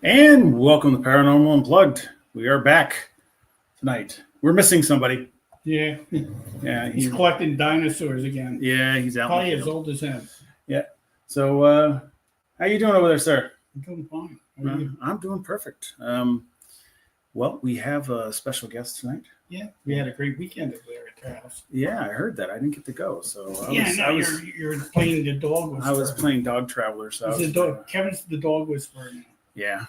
And welcome to Paranormal Unplugged. We are back tonight. We're missing somebody. Yeah, Yeah, he's collecting dinosaurs again. Yeah, he's out. Probably as old as him. Yeah. So, how you doing over there, sir? I'm doing fine. I'm doing perfect. Well, we have a special guest tonight. Yeah, we had a great weekend over there at their house. Yeah, I heard that. I didn't get to go, so you're playing the dog whisperer. I was playing Dog Traveler. So Kevin's the dog whisperer now. Yeah.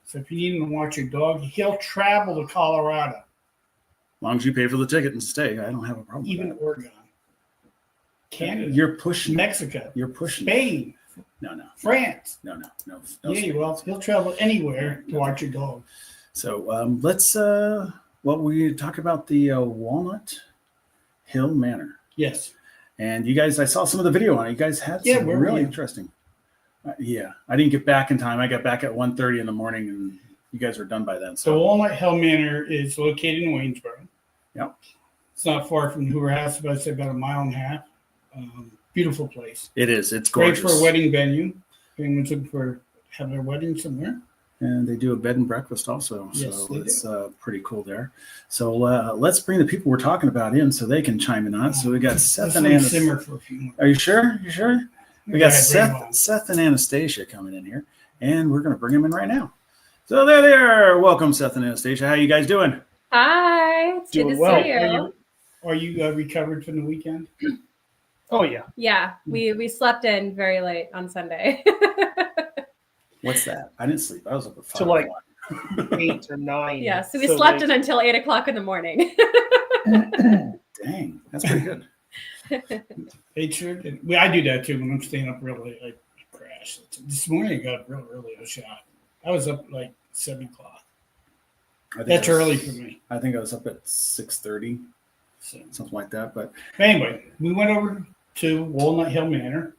So if you need him to watch your dog, he'll travel to Colorado. As long as you pay for the ticket and stay, I don't have a problem. Even Oregon, Canada, you're pushing Mexico, you're pushing Spain. No. France. No. Yeah, well, he'll travel anywhere to watch your dog. So let's we talk about the Wallnut Hill Manor. Yes. And you guys, I saw some of the video on it. You guys had some really interesting. Yeah, I didn't get back in time. I got back at 1:30 in the morning, and you guys were done by then. So Wallnut Hill Manor is located in Waynesboro. Yep. It's not far from Hoover House, about a mile and a half. Beautiful place. It is. It's gorgeous. Great for a wedding venue. If anyone's looking for having a wedding somewhere. And they do a bed and breakfast also. Yes, so it's pretty cool there. So let's bring the people we're talking about in so they can chime in on it. So we got Seth and Anastasia. Simmer for a few more. Are you sure? You sure? We got Seth and Anastasia coming in here, and we're going to bring them in right now. So there they are. Welcome, Seth and Anastasia. How you guys doing? Hi. It's good to see you. Are you recovered from the weekend? Oh, yeah. Yeah, we slept in very late on Sunday. What's that? I didn't sleep. I was up at 5. To like 8 or 9. Yeah, so we slept in until 8 o'clock in the morning. Dang, that's pretty good. I do that too when I'm staying up real late. I crash. This morning I got up real early. I was shot. I was up like 7 o'clock. That's early for me. I think I was up at 6:30, something like that. But anyway, we went over to Wallnut Hill Manor.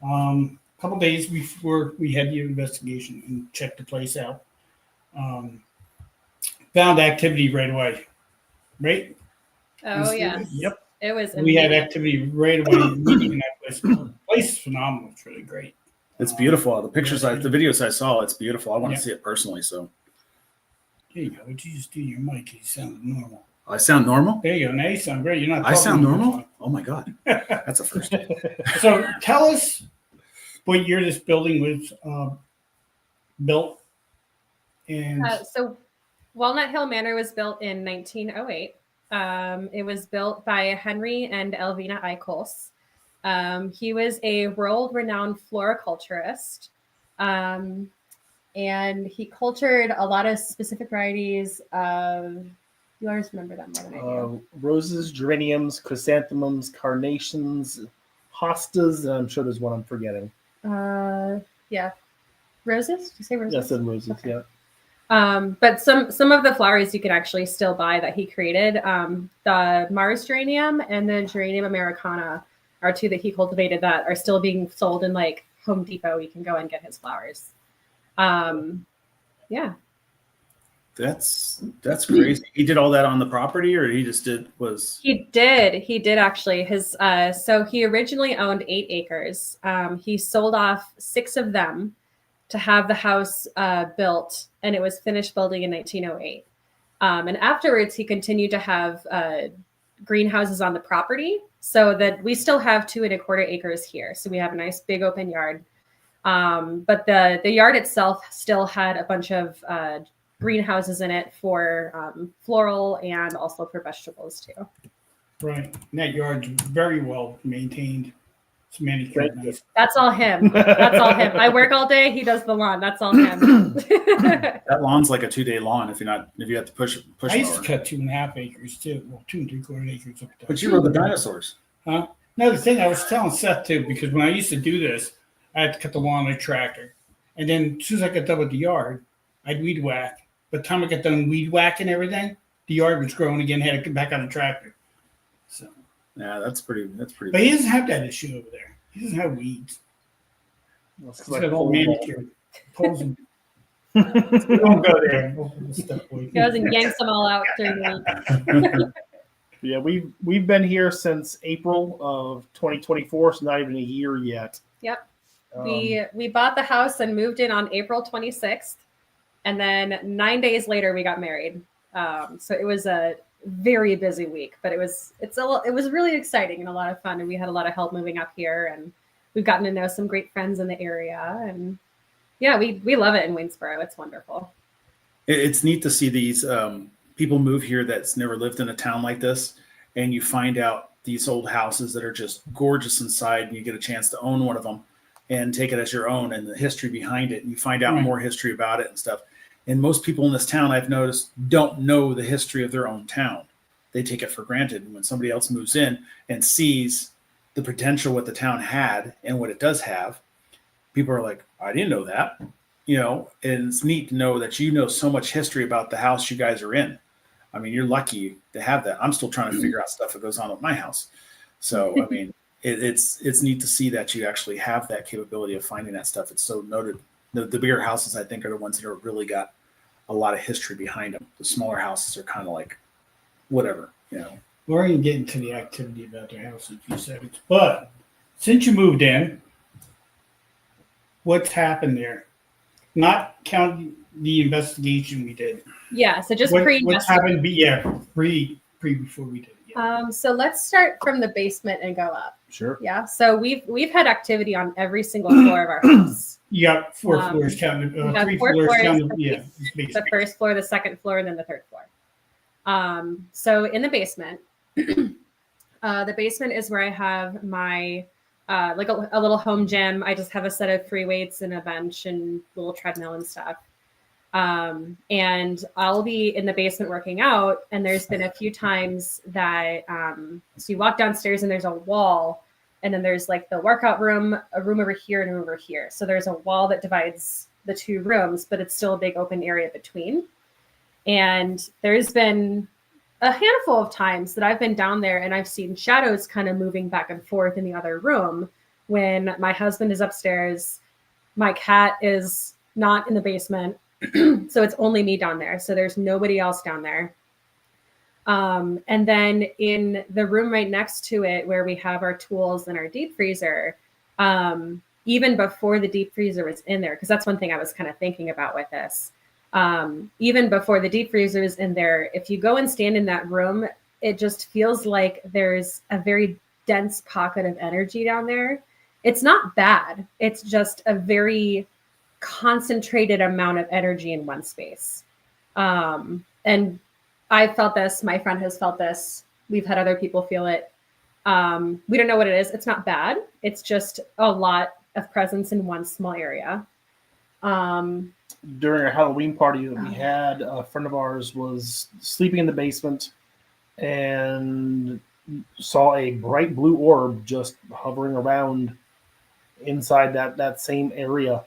A couple days before we had the investigation and checked the place out. Found activity right away. Right? Oh, yeah. Yep. It was amazing. We had activity right away in that place. The place is phenomenal. It's really great. It's beautiful. The pictures, the videos I saw, it's beautiful. I want to see it personally. So there you go. What you just do to your mic? You sound normal. I sound normal? There you go. Now you sound great. You're not. I sound normal? Oh my God. That's a first. So tell us what year this building was built. And so Wallnut Hill Manor was built in 1908. It was built by Henry and Elvina Eichholz. He was a world-renowned floriculturist, and he cultured a lot of specific varieties of. You always remember them more than I do. Roses, geraniums, chrysanthemums, carnations, hostas, and I'm sure there's one I'm forgetting. Yeah, roses. Did you say roses? Yes, I said roses. Okay. Yeah. But some of the flowers you can actually still buy that he created. The Mars geranium and the geranium americana are two that he cultivated that are still being sold in like Home Depot. You can go and get his flowers. Yeah. That's crazy. He did all that on the property, or he just did He did actually. His so he originally owned 8 acres. He sold off 6 of them to have the house built, and it was finished building in 1908. And afterwards, he continued to have greenhouses on the property, so that we still have 2 1/4 acres here. So we have a nice big open yard. But the yard itself still had a bunch of greenhouses in it for floral and also for vegetables too. Right. And that yard's very well maintained. It's manicured. Nice. That's all him. That's all him. I work all day. He does the lawn. That's all him. That lawn's like a 2-day lawn if you have to push. I used to cut 2.5 acres too. Well, 2 3/4 acres up there. But you were the dinosaurs. Huh? No, the thing I was telling Seth too, because when I used to do this, I had to cut the lawn with a tractor. And then as soon as I got done with the yard, I'd weed whack. By the time I got done weed whacking everything, the yard was growing again, had to come back on the tractor. So yeah, that's pretty. But he doesn't have that issue over there. He doesn't have weeds. He's got all manicured. We won't go there. He goes and yanks them all out during the week. Yeah, we've been here since April of 2024, so not even a year yet. Yep. We bought the house and moved in on April 26th. And then 9 days later, we got married. So it was a very busy week, but it was really exciting and a lot of fun. And we had a lot of help moving up here, and we've gotten to know some great friends in the area. And yeah, we love it in Waynesboro. It's wonderful. It's neat to see these people move here that's never lived in a town like this, and you find out these old houses that are just gorgeous inside, and you get a chance to own one of them and take it as your own, and the history behind it, and you find out more history about it and stuff. And most people in this town, I've noticed, don't know the history of their own town. They take it for granted. And when somebody else moves in and sees the potential what the town had and what it does have, people are like, I didn't know that. And it's neat to know that you know so much history about the house you guys are in. I mean, you're lucky to have that. I'm still trying to figure out stuff that goes on with my house. So, I mean, it's neat to see that you actually have that capability of finding that stuff. It's so noted. The bigger houses, I think, are the ones that are really got a lot of history behind them. The smaller houses are kind of like whatever. We're going to get into the activity about the house in a few seconds. But since you moved in, what's happened there? Not counting the investigation we did. Yeah, so just what's happened? Pre before we did it. Yeah. So let's start from the basement and go up. Sure. Yeah. So we've had activity on every single floor of our house. Yeah, 4 floors counting. 3 floors counting. Yeah. The first floor, the second floor, and then the third floor. So in the basement, the basement is where I have my like a little home gym. I just have a set of free weights and a bench and a little treadmill and stuff. And I'll be in the basement working out. And there's been a few times that, so you walk downstairs and there's a wall, and then there's like the workout room, a room over here and a room over here. So there's a wall that divides the two rooms, but it's still a big open area between. And there's been a handful of times that I've been down there and I've seen shadows kind of moving back and forth in the other room when my husband is upstairs. My cat is not in the basement. So it's only me down there. So there's nobody else down there. And then in the room right next to it, where we have our tools and our deep freezer, even before the deep freezer was in there, because that's one thing I was kind of thinking about with this. Even before the deep freezer is in there, if you go and stand in that room, it just feels like there's a very dense pocket of energy down there. It's not bad. It's just a very concentrated amount of energy in one space. And I've felt this. My friend has felt this. We've had other people feel it. We don't know what it is. It's not bad. It's just a lot of presence in one small area. During a Halloween party that we had, a friend of ours was sleeping in the basement and saw a bright blue orb just hovering around inside that same area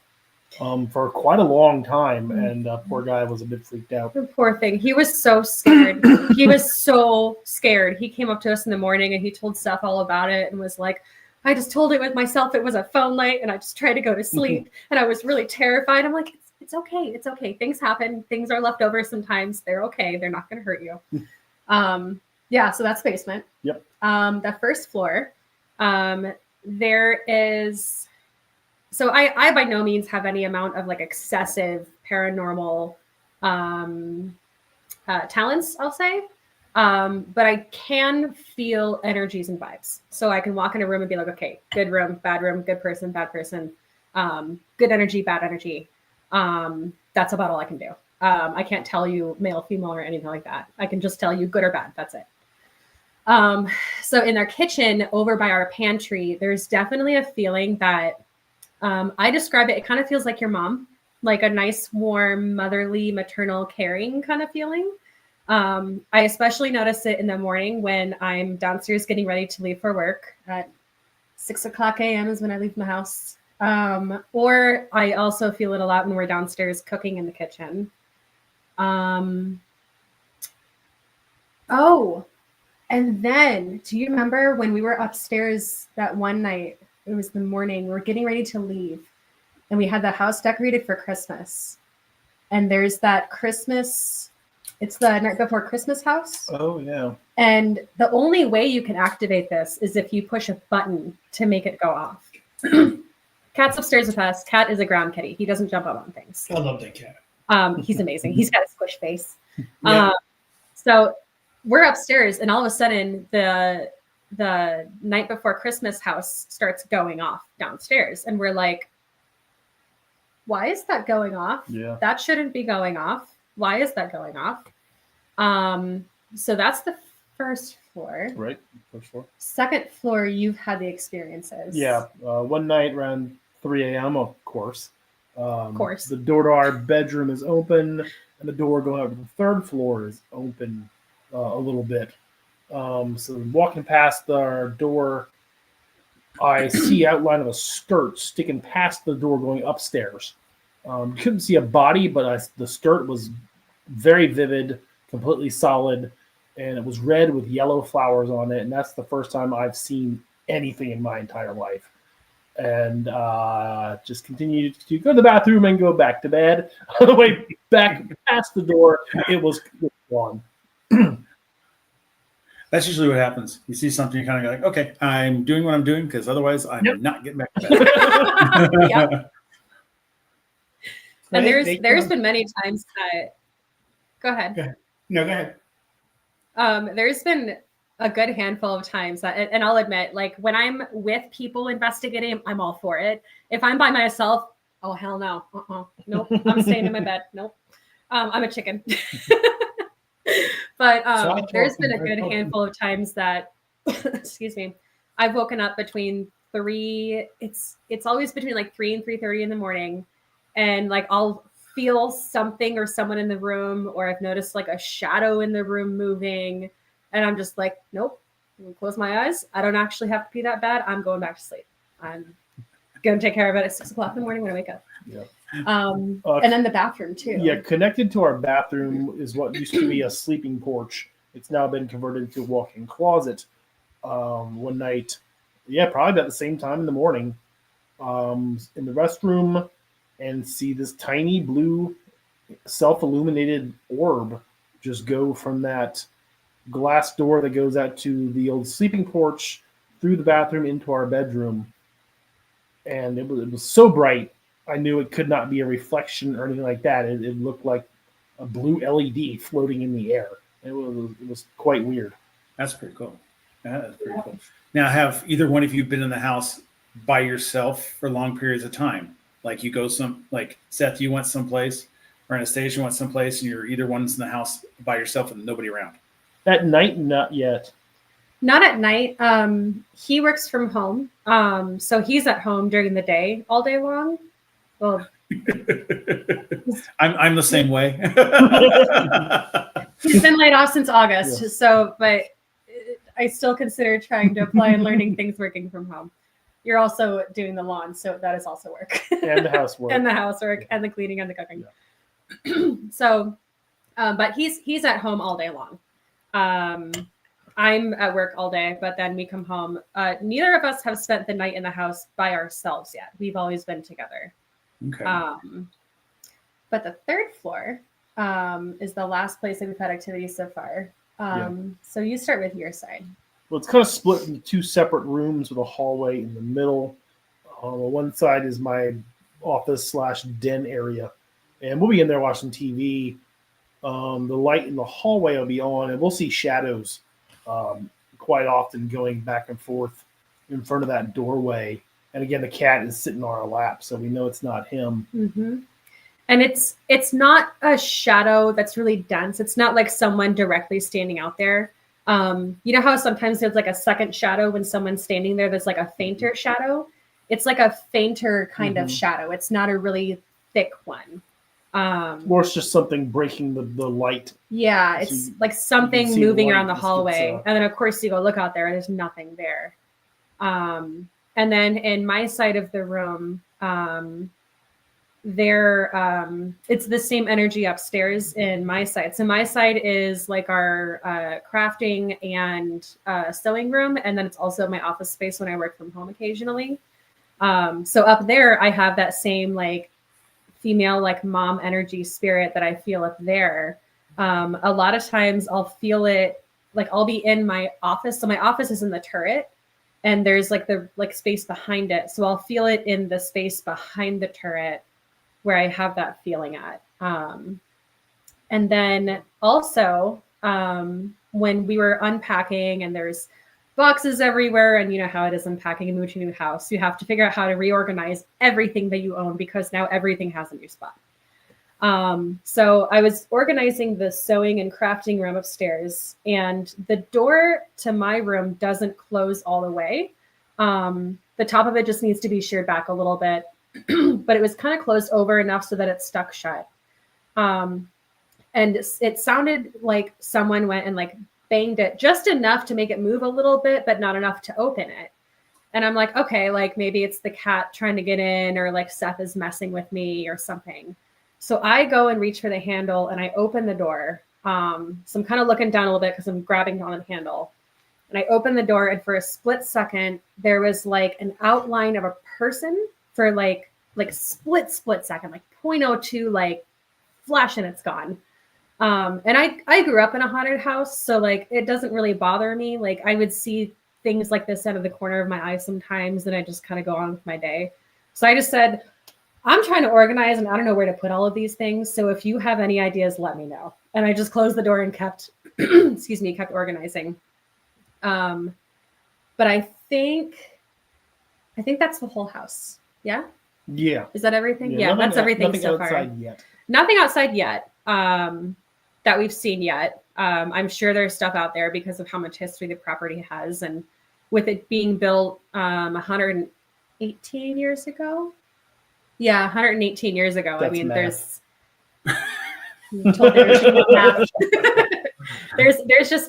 for quite a long time. And poor guy was a bit freaked out. The poor thing. He was so scared. He was so scared. He came up to us in the morning and he told Seth all about it and was like, I just told it with myself. It was a phone light and I just tried to go to sleep. And I was really terrified. I'm like, it's okay. It's okay. Things happen. Things are left over sometimes. They're okay. They're not going to hurt you. Yeah. So that's basement. Yep. The first floor, there is, so I by no means have any amount of like excessive paranormal talents, I'll say. But I can feel energies and vibes. So I can walk in a room and be like, okay, good room, good person, bad person, good energy, bad energy. That's about all I can do. I can't tell you male, female, or anything like that. I can just tell you good or bad. That's it. So in our kitchen over by our pantry, there's definitely a feeling that I describe it. It kind of feels like your mom, like a nice, warm, motherly, maternal, caring kind of feeling. I especially notice it in the morning when I'm downstairs getting ready to leave for work at 6:00 a.m. is when I leave my house. Or I also feel it a lot when we're downstairs cooking in the kitchen. Oh, and then do you remember when we were upstairs that one night? It was the morning. We were getting ready to leave and we had the house decorated for Christmas. And there's that Christmas, it's the night before Christmas house. Oh, yeah. And the only way you can activate this is if you push a button to make it go off. Cat's upstairs with us. Cat is a ground kitty. He doesn't jump up on things. I love that cat. He's amazing. He's got a squish face. Yeah. So we're upstairs, and all of a sudden the night before Christmas house starts going off downstairs, and we're like, why is that going off? Yeah. That shouldn't be going off. Why is that going off? So that's the first floor. Right. First floor. Second floor, you've had the experiences. Yeah. One night around 3 a.m., of course. Of course. The door to our bedroom is open, and the door going out to the third floor is open a little bit. So walking past our door, I see outline of a skirt sticking past the door going upstairs. Couldn't see a body, but the skirt was very vivid, completely solid, and it was red with yellow flowers on it. And that's the first time I've seen anything in my entire life. And just continued to go to the bathroom and go back to bed. On the way back past the door, it was gone. That's usually what happens. You see something, you're kind of like, okay, I'm doing what I'm doing because otherwise I'm Yep. not getting back to bed. Yep. And They there's come- been many times that. Go ahead. No, go ahead. There's been a good handful of times that, and I'll admit, like when I'm with people investigating, I'm all for it. If I'm by myself, oh hell no, nope, I'm staying in my bed. Nope, I'm a chicken. But there's been a good handful of times that, excuse me, I've woken up between 3. It's always between like 3 and 3:30 in the morning, and like I'll feel something or someone in the room, or I've noticed like a shadow in the room moving, and I'm just like, nope, I'm gonna close my eyes. I don't actually have to pee that bad. I'm going back to sleep. I'm gonna take care of it at 6 o'clock in the morning when I wake up. Yeah. And then the bathroom too. Yeah, connected to our bathroom is what used to be a sleeping porch. It's now been converted to a walk-in closet. One night, probably about the same time in the morning, in the restroom, and see this tiny blue self-illuminated orb just go from that glass door that goes out to the old sleeping porch through the bathroom into our bedroom. And it was so bright, I knew it could not be a reflection or anything like that. It looked like a blue LED floating in the air. It was quite weird. That's pretty cool. That is pretty cool. Now, have either one of you been in the house by yourself for long periods of time? Like you go like Seth, you went someplace, or Anastasia went someplace, and you're either one's in the house by yourself and nobody around. At night, not yet. Not at night. He works from home. So he's at home during the day, all day long. Well, I'm the same way. he's been laid off since August. Yeah. So, but I still consider trying to apply and learning things working from home. You're also doing the lawn, so that is also work. And the housework. And the housework and the cleaning and the cooking. So, but he's at home all day long. I'm at work all day, but then we come home. Neither of us have spent the night in the house by ourselves yet. We've always been together. Okay. But the third floor is the last place that we've had activities so far. So you start with your side. Well, it's kind of split into two separate rooms with a hallway in the middle. On one side is my office/den area, and we'll be in there watching TV. The light in the hallway will be on, and we'll see shadows quite often going back and forth in front of that doorway. And again, the cat is sitting on our lap, so we know it's not him. Mm-hmm. And it's not a shadow that's really dense. It's not like someone directly standing out there. You know how sometimes there's like a second shadow when someone's standing there, there's like a fainter shadow. It's like a fainter kind of shadow. It's not a really thick one. Or it's just something breaking the light. Yeah, So it's you- like you something can see the moving light around the just hallway. gets, And then of course you go look out there and there's nothing there. And then in my side of the room, it's the same energy upstairs in my side. So my side is like our crafting and sewing room, and then it's also my office space when I work from home occasionally. So up there I have that same like female like mom energy spirit that I feel up there. A lot of times I'll feel it, like I'll be in my office. So my office is in the turret, and there's like the space behind it. So I'll feel it in the space behind the turret where I have that feeling at. And then also, when we were unpacking and there's boxes everywhere, and you know how it is unpacking and moving to a new house, you have to figure out how to reorganize everything that you own because now everything has a new spot. So I was organizing the sewing and crafting room upstairs, and the door to my room doesn't close all the way. The top of it just needs to be sheared back a little bit, but it was kind of closed over enough so that it's stuck shut. And it sounded like someone went and like banged it just enough to make it move a little bit, but not enough to open it. And I'm like, okay, like maybe it's the cat trying to get in, or like Seth is messing with me or something. So I go and reach for the handle and I open the door. So I'm kind of looking down a little bit because I'm grabbing on the handle. And I open the door, and for a split second, there was like an outline of a person for like split second, like 0.02, like flash and it's gone. And I grew up in a haunted house, so like it doesn't really bother me. Like I would see things like this out of the corner of my eye sometimes, and I just kind of go on with my day. So I just said, I'm trying to organize and I don't know where to put all of these things. So if you have any ideas, let me know. And I just closed the door and kept, kept organizing. But I think that's the whole house. Yeah. Yeah. Is that everything? Yeah, that's everything so far. Yet. Nothing outside yet. That we've seen yet. I'm sure there's stuff out there because of how much history the property has, and with it being built 118 years ago. Yeah, 118 years ago. That's I mean, math.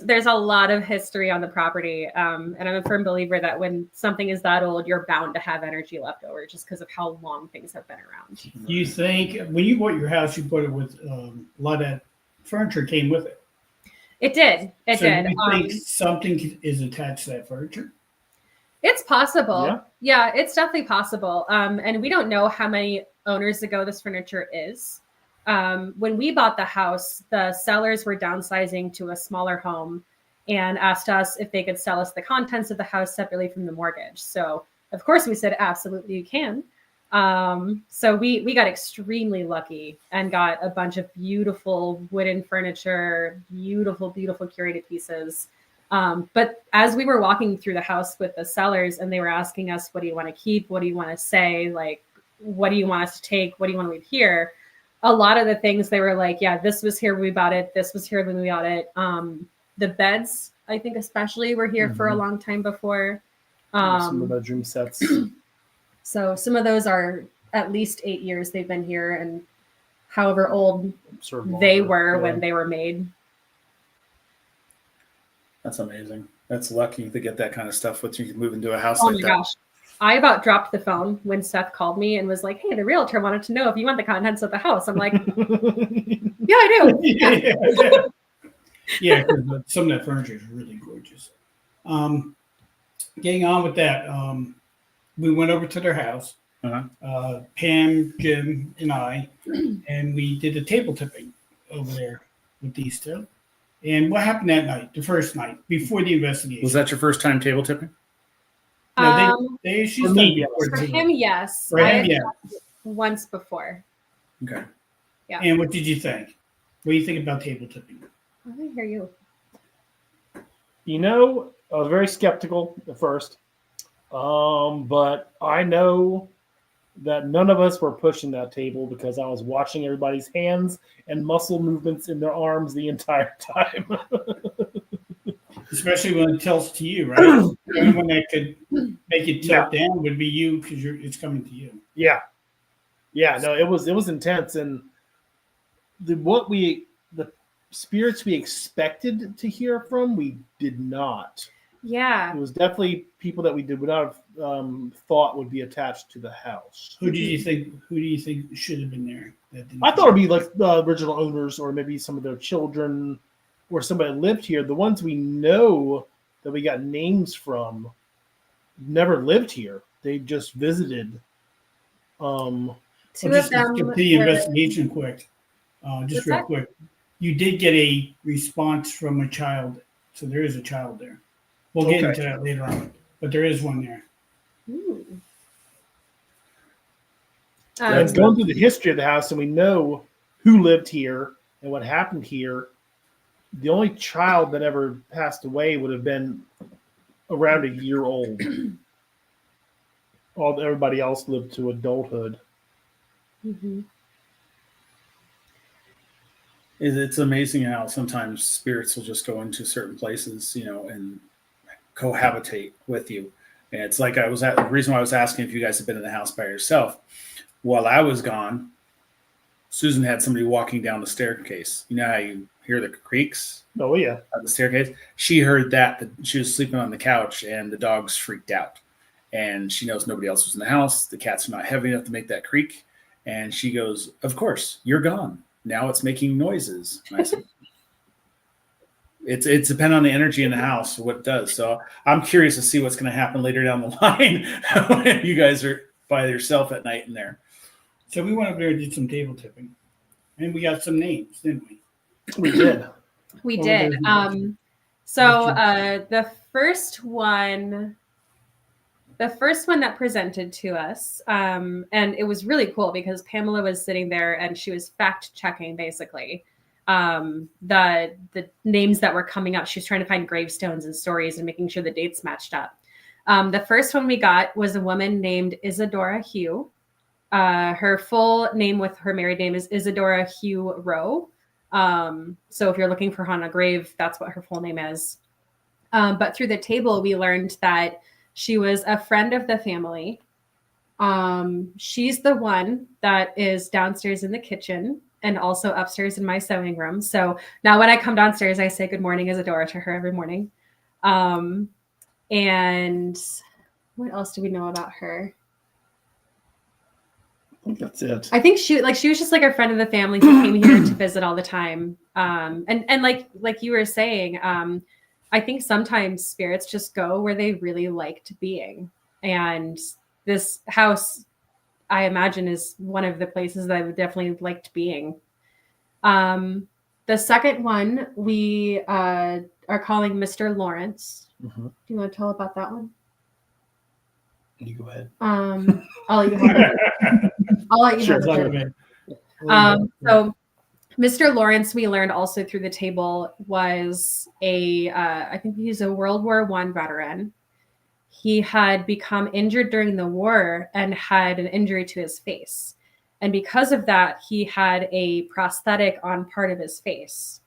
there's a lot of history on the property, and I'm a firm believer that when something is that old, you're bound to have energy left over just because of how long things have been around. You think when you bought your house, you bought it with a lot of furniture came with it? It did. It So did. you think something is attached to that furniture? It's possible. Yeah. Yeah, it's definitely possible. And we don't know how many owners ago this furniture is. When we bought the house, the sellers were downsizing to a smaller home and asked us if they could sell us the contents of the house separately from the mortgage. So of course we said, absolutely you can. So we got extremely lucky and got a bunch of beautiful wooden furniture, beautiful curated pieces. But as we were walking through the house with the sellers and they were asking us, what do you want to keep? What do you want to say? Like, what do you want us to take? What do you want to leave here? A lot of the things they were like, yeah, this was here when we bought it. This was here when we bought it. The beds, I think especially, were here for a long time before. Some of the bedroom sets. So some of those are at least 8 years they've been here, and however old they were when they were made. That's amazing. That's lucky to get that kind of stuff with you can move into a house Oh like my that. gosh. I about dropped the phone when Seth called me and was like, hey, the realtor wanted to know if you want the contents of the house. I'm like, yeah, I do. Yeah. Yeah, because some of that furniture is really gorgeous. Getting on with that, we went over to their house, Pam, Jim, and I, and we did the table tipping over there with these two. And what happened that night, the first night, before the investigation? Was that your first time table tipping? No, she's done before. For him, yes. For him, I had yeah. done it once before. Okay. Yeah. And what did you think? What do you think about table tipping? I didn't hear you. You know, I was very skeptical at first, but I know that none of us were pushing that table because I was watching everybody's hands and muscle movements in their arms the entire time. Especially when it tilts to you, right? The only one that could make it tilt down would be you because it's coming to you. Yeah. No, it was intense, and the spirits we expected to hear from, we did not. Yeah. It was definitely people that we would not have thought would be attached to the house. Who do you think should have been there? I thought it'd be like the original owners, or maybe some of their children, or somebody that lived here. The ones we know that we got names from never lived here. They just visited. Two of them. Get the investigation quick. Just real quick. You did get a response from a child, so there is a child there. We'll get into that later on, but there is one there. Going through the history of the house, and we know who lived here and what happened here. The only child that ever passed away would have been around a year old. Everybody else lived to adulthood. Mm-hmm. It's amazing how sometimes spirits will just go into certain places, and cohabitate with you. And it's like the reason why I was asking if you guys have been in the house by yourself. While I was gone, Susan had somebody walking down the staircase. You know how you hear the creaks Oh yeah. of the staircase? She heard that she was sleeping on the couch, and the dogs freaked out. And she knows nobody else was in the house. The cats are not heavy enough to make that creak. And she goes, "Of course, you're gone. Now it's making noises." And I said, it's depending on the energy in the house, what it does. So I'm curious to see what's going to happen later down the line when you guys are by yourself at night in there. So we went up there and did some table tipping, and we got some names, didn't we? We did. We Well, did. there's- So the first one that presented to us, and it was really cool because Pamela was sitting there and she was fact checking basically the names that were coming up. She was trying to find gravestones and stories and making sure the dates matched up. The first one we got was a woman named Isadora Hugh. Her full name with her married name is Isadora Hugh Rowe. So if you're looking for her on a grave, that's what her full name is. But through the table, we learned that she was a friend of the family. She's the one that is downstairs in the kitchen and also upstairs in my sewing room. So now when I come downstairs, I say good morning Isadora to her every morning. And what else do we know about her? I think that's it. I think she was just like a friend of the family who came here to visit all the time. And like you were saying, I think sometimes spirits just go where they really liked being. And this house, I imagine, is one of the places that I would definitely liked being. The second one we are calling Mr. Lawrence. Mhm. Do you want to tell about that one? You go ahead. I'll let you have it. I'll let you Sure, have it. So Mr. Lawrence, we learned also through the table, was I think he's a World War I veteran. He had become injured during the war and had an injury to his face. And because of that, he had a prosthetic on part of his face.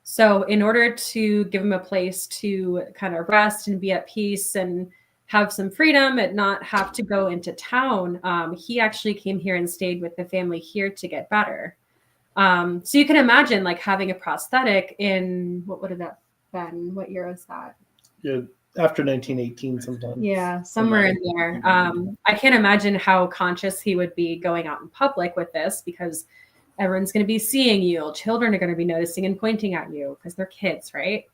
So in order to give him a place to kind of rest and be at peace and have some freedom and not have to go into town, he actually came here and stayed with the family here to get better. So you can imagine like having a prosthetic in, what would have that been? What year was that? Yeah, after 1918 sometime. Yeah, somewhere in there. I can't imagine how conscious he would be going out in public with this because everyone's going to be seeing you. Children are going to be noticing and pointing at you because they're kids, right?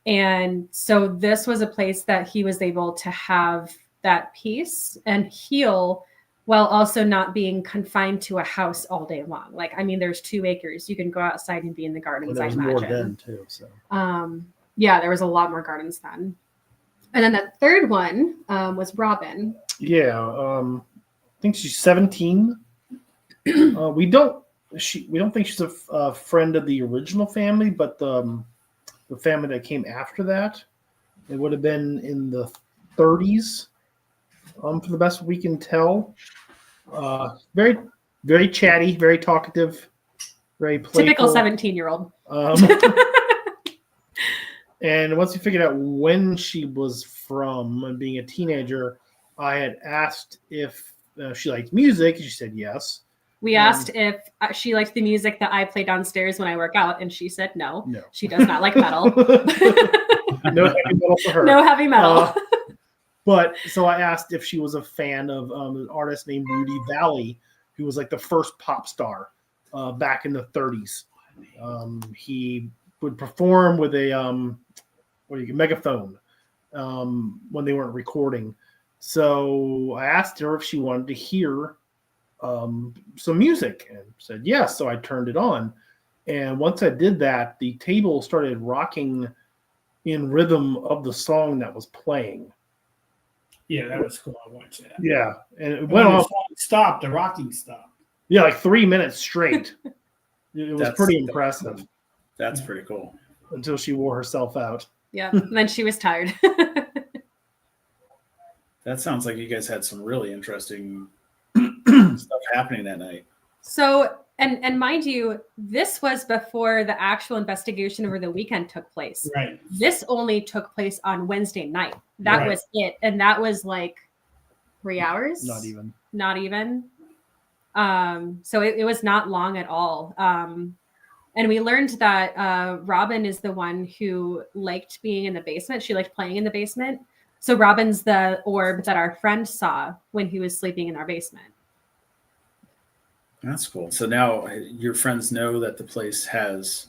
And so this was a place that he was able to have that peace and heal while also not being confined to a house all day long. Like, I mean, there's 2 acres. You can go outside and be in the gardens, Well, I there was more imagine. then too. So Yeah, there was a lot more gardens then. And then the third one was Robin. yeah, I think she's 17. We don't think she's a friend of the original family, but the family that came after that, it would have been in the 30s. For the best we can tell, very, very chatty, very talkative, very playful. Typical 17-year-old. And once we figured out when she was from and being a teenager, I had asked if she liked music. She said yes. We asked if she liked the music that I play downstairs when I work out, and she said no. No. She does not like metal. No heavy metal for her. No heavy metal. But so I asked if she was a fan of an artist named Rudy Valley, who was like the first pop star back in the 30s. He would perform with a megaphone when they weren't recording. So I asked her if she wanted to hear some music and said yes. So I turned it on. And once I did that, the table started rocking in rhythm of the song that was playing. Yeah, that was cool. I watched that. Yeah. And it When went the on. song stopped, the rocking stopped. Yeah, like 3 minutes straight. It was That's- pretty impressive That's pretty cool. until she wore herself out. Yeah. And then she was tired. That sounds like you guys had some really interesting stuff happening that night. So, and mind you, this was before the actual investigation over the weekend took place. Right. This only took place on Wednesday night. That Right. was it. And that was like 3 hours. Not even. Not even. So it was not long at all. And we learned that Robin is the one who liked being in the basement. She liked playing in the basement. So Robin's the orb that our friend saw when he was sleeping in our basement. That's cool. So now your friends know that the place has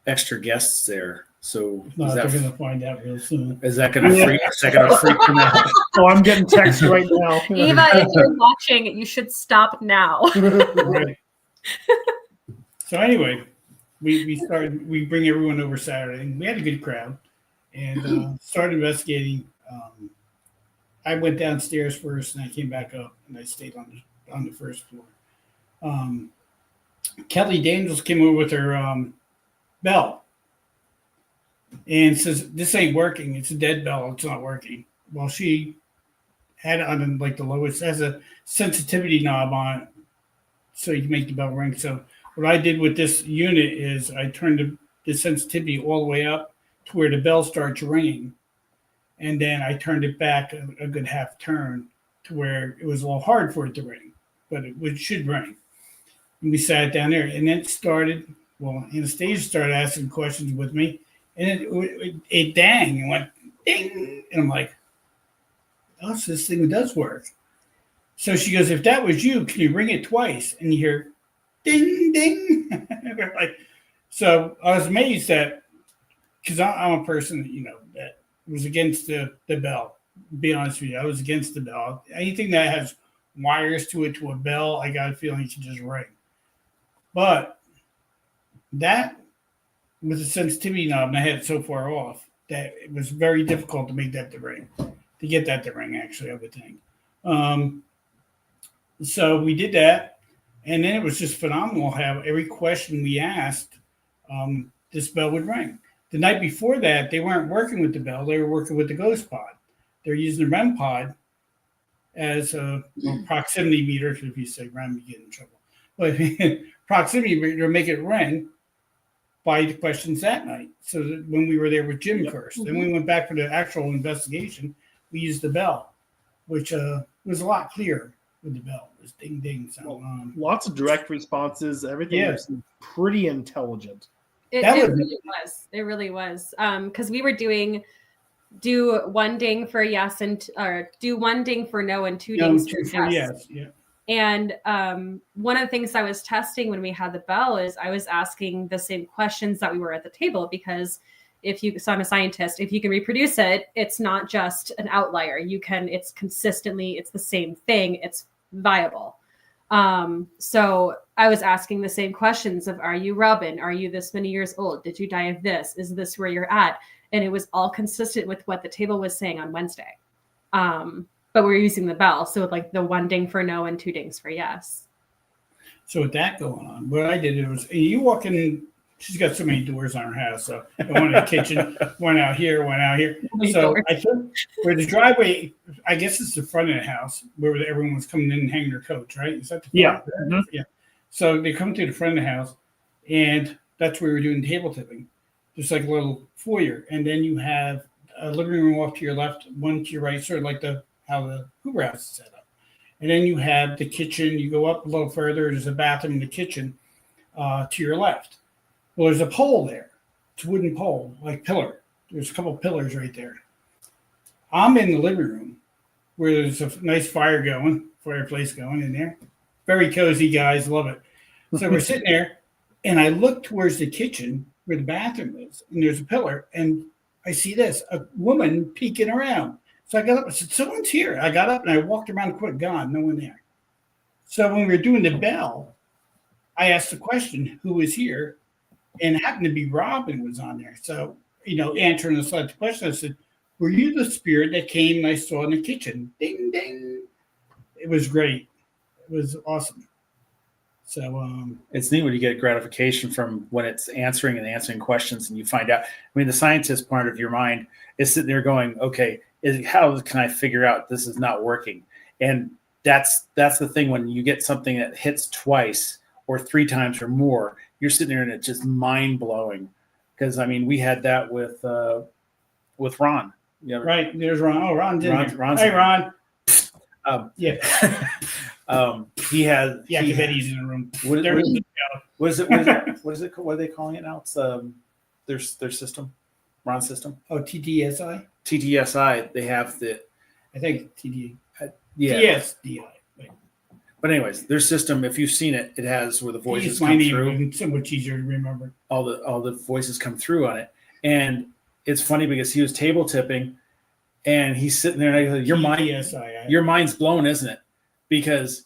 extra guests there. So No, is they're going that, to find out real soon. is that going to freak them out? Oh, I'm getting text right now. Eva, if you're watching, you should stop now. Right. So anyway, we bring everyone over Saturday. We had a good crowd and started investigating. I went downstairs first and I came back up and I stayed on the first floor. Kelly Daniels came over with her bell and says, "This ain't working. It's a dead bell. It's not working." Well, she had it on like the lowest, has a sensitivity knob on it so you can make the bell ring. So what I did with this unit is I turned the sensitivity all the way up to where the bell starts ringing. And then I turned it back a good half turn to where it was a little hard for it to ring, but it should ring. And we sat down there and then it started, Anastasia started asking questions with me and it dang and went ding. And I'm like, oh, so this thing does work. So she goes, "If that was you, can you ring it twice?" And you hear ding, ding. Like, so I was amazed that, because I'm a person that was against the bell. To be honest with you, I was against the bell. Anything that has wires to it to a bell, I got a feeling it should just ring. But that with the sensitivity knob, and I had it so far off that it was very difficult to make that to ring. To get that to ring, actually, I would think. So we did that, and then it was just phenomenal how every question we asked, this bell would ring. The night before that, they weren't working with the bell; they were working with the ghost pod. They're using the REM pod as a proximity meter. If you say REM, you get in trouble. But proximity meter to make it ring by the questions that night. So that when we were there with Jim first, then we went back for the actual investigation. We used the bell, which was a lot clearer with the bell. It was ding ding sound. Lots of direct responses. Everything was pretty intelligent. It really was. It really was. Because we were do one ding for yes or do one ding for no and two dings for yes. Yeah. And one of the things I was testing when we had the bell is I was asking the same questions that we were at the table, because so I'm a scientist, if you can reproduce it, it's not just an outlier. It's the same thing. It's viable. So I was asking the same questions of, are you Robin? Are you this many years old? Did you die of this? Is this where you're at? And it was all consistent with what the table was saying on Wednesday. But we're using the bell. So like the one ding for no and two dings for yes. So with that going on, what I did was, you walk in, she's got so many doors on her house. So one in the kitchen, one out here, one out here. So I took where the driveway, I guess it's the front of the house where everyone was coming in and hanging their coats, right? Is that the front? Yeah. Mm-hmm. Yeah. So they come to the front of the house, and that's where we were doing table tipping. Just like a little foyer. And then you have a living room off to your left, one to your right, sort of like how the Hoover house is set up. And then you have the kitchen. You go up a little further, there's a bathroom in the kitchen to your left. Well, there's a pole there. It's a wooden pole, like pillar. There's a couple pillars right there. I'm in the living room where there's a nice fireplace going in there. Very cozy, guys. Love it. So we're sitting there, and I look towards the kitchen where the bathroom is, and there's a pillar, and I see a woman peeking around. So I got up. I said, "Someone's here." I got up, and I walked around quick. Gone. No one there. So when we were doing the bell, I asked the question, "Who was here?" And it happened to be Robin was on there. So, answering the select question, I said, "Were you the spirit that came and I saw in the kitchen?" Ding, ding. It was great. It was awesome. So It's neat when you get gratification from when it's answering questions, and you find out. I mean, the scientist part of your mind is sitting there going, "Okay, how can I figure out this is not working?" And that's the thing when you get something that hits twice or three times or more, you're sitting there and it's just mind blowing. Because I mean, we had that with Ron. You know, right, there's Ron. Oh, Ron's in here. Ron's Hey, in here. Ron. Yeah. He has. Yeah, I bet he's in the room. What There is he it? What is it called? What are they calling it now? It's their system, Ron's system. Oh, TTSI. TTSI. They have the I think TD. yeah. TSDI. Wait. But anyways, their system. If you've seen it, it has where the voices It's my come name. through. It's so much easier to remember. All the voices come through on it, and it's funny because he was table tipping, and he's sitting there, and I go, your mind's blown, isn't it? Because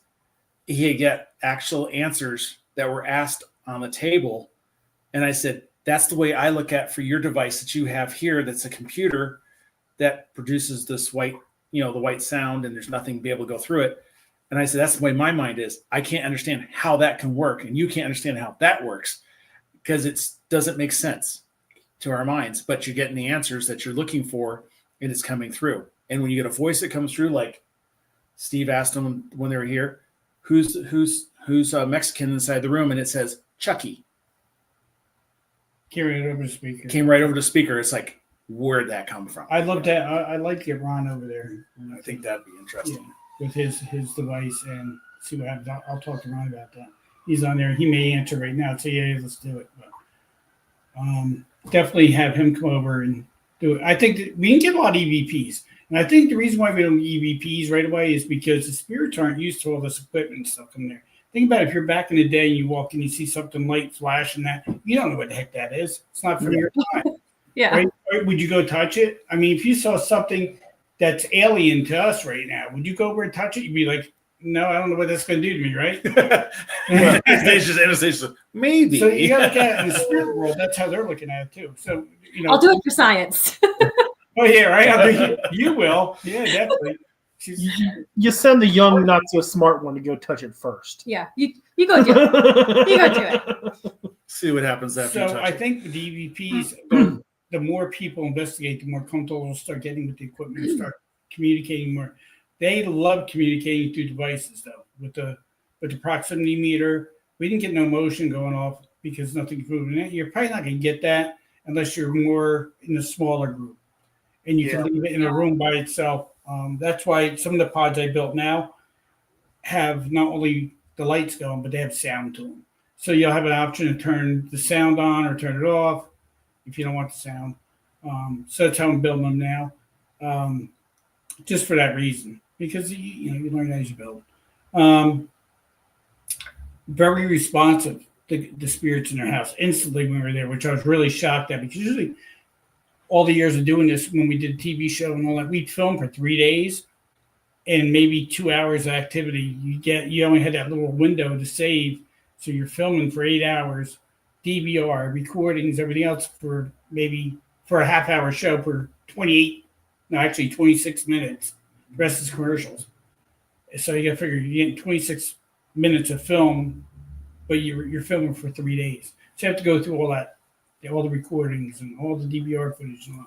he get actual answers that were asked on the table. And I said, that's the way I look at for your device that you have here. That's a computer that produces this white, the white sound, and there's nothing to be able to go through it. And I said, that's the way my mind is. I can't understand how that can work. And you can't understand how that works because it doesn't make sense to our minds, but you're getting the answers that you're looking for and it's coming through. And when you get a voice that comes through, like Steve asked them when they were here, who's Mexican inside the room, and it says Chucky. Came right over the speaker. Came right over the speaker. It's like, where'd that come from? I'd love to. I'd like to get Ron over there. I think that'd be interesting. Yeah, with his device and see what happens. I'll talk to Ron about that. He's on there. He may answer right now. So yeah, let's do it. But definitely have him come over and do it. I think that we can get a lot of EVPs. And I think the reason why we don't get EVPs right away is because the spirits aren't used to all this equipment and stuff in there. Think about it, if you're back in the day and you walk and you see something light flash and that, you don't know what the heck that is. It's not from your time. Yeah. Right? Would you go touch it? I mean, if you saw something that's alien to us right now, would you go over and touch it? You'd be like, no, I don't know what that's going to do to me, right? Well, Anastasia, maybe. So you got to look at it in the spirit world. That's how they're looking at it too. So, I'll do it for science. Oh, yeah, right? I mean, you will. Yeah, definitely. You send the young, not so smart one to go touch it first. Yeah, you go do it. You go do it. See what happens after. So I think with the EVPs, the more people investigate, the more comfortable they'll start getting with the equipment and start communicating more. They love communicating through devices, though. With the proximity meter, we didn't get no motion going off because nothing's moving. You're probably not going to get that unless you're more in a smaller group. And you can leave it in a room by itself. That's why some of the pods I built now have not only the lights going, but they have sound to them. So you'll have an option to turn the sound on or turn it off if you don't want the sound. So that's how I'm building them now, just for that reason, because you learn as you build. Very responsive, the spirits in their house instantly when we were there, which I was really shocked at because usually all the years of doing this, when we did a TV show and all that, we'd film for 3 days and maybe 2 hours of activity. You only had that little window to save. So you're filming for 8 hours, DVR, recordings, everything else for a half-hour show for 26 minutes. The rest is commercials. So you got to figure you're getting 26 minutes of film, but you're filming for 3 days. So you have to go through all that. All the recordings and all the DVR footage and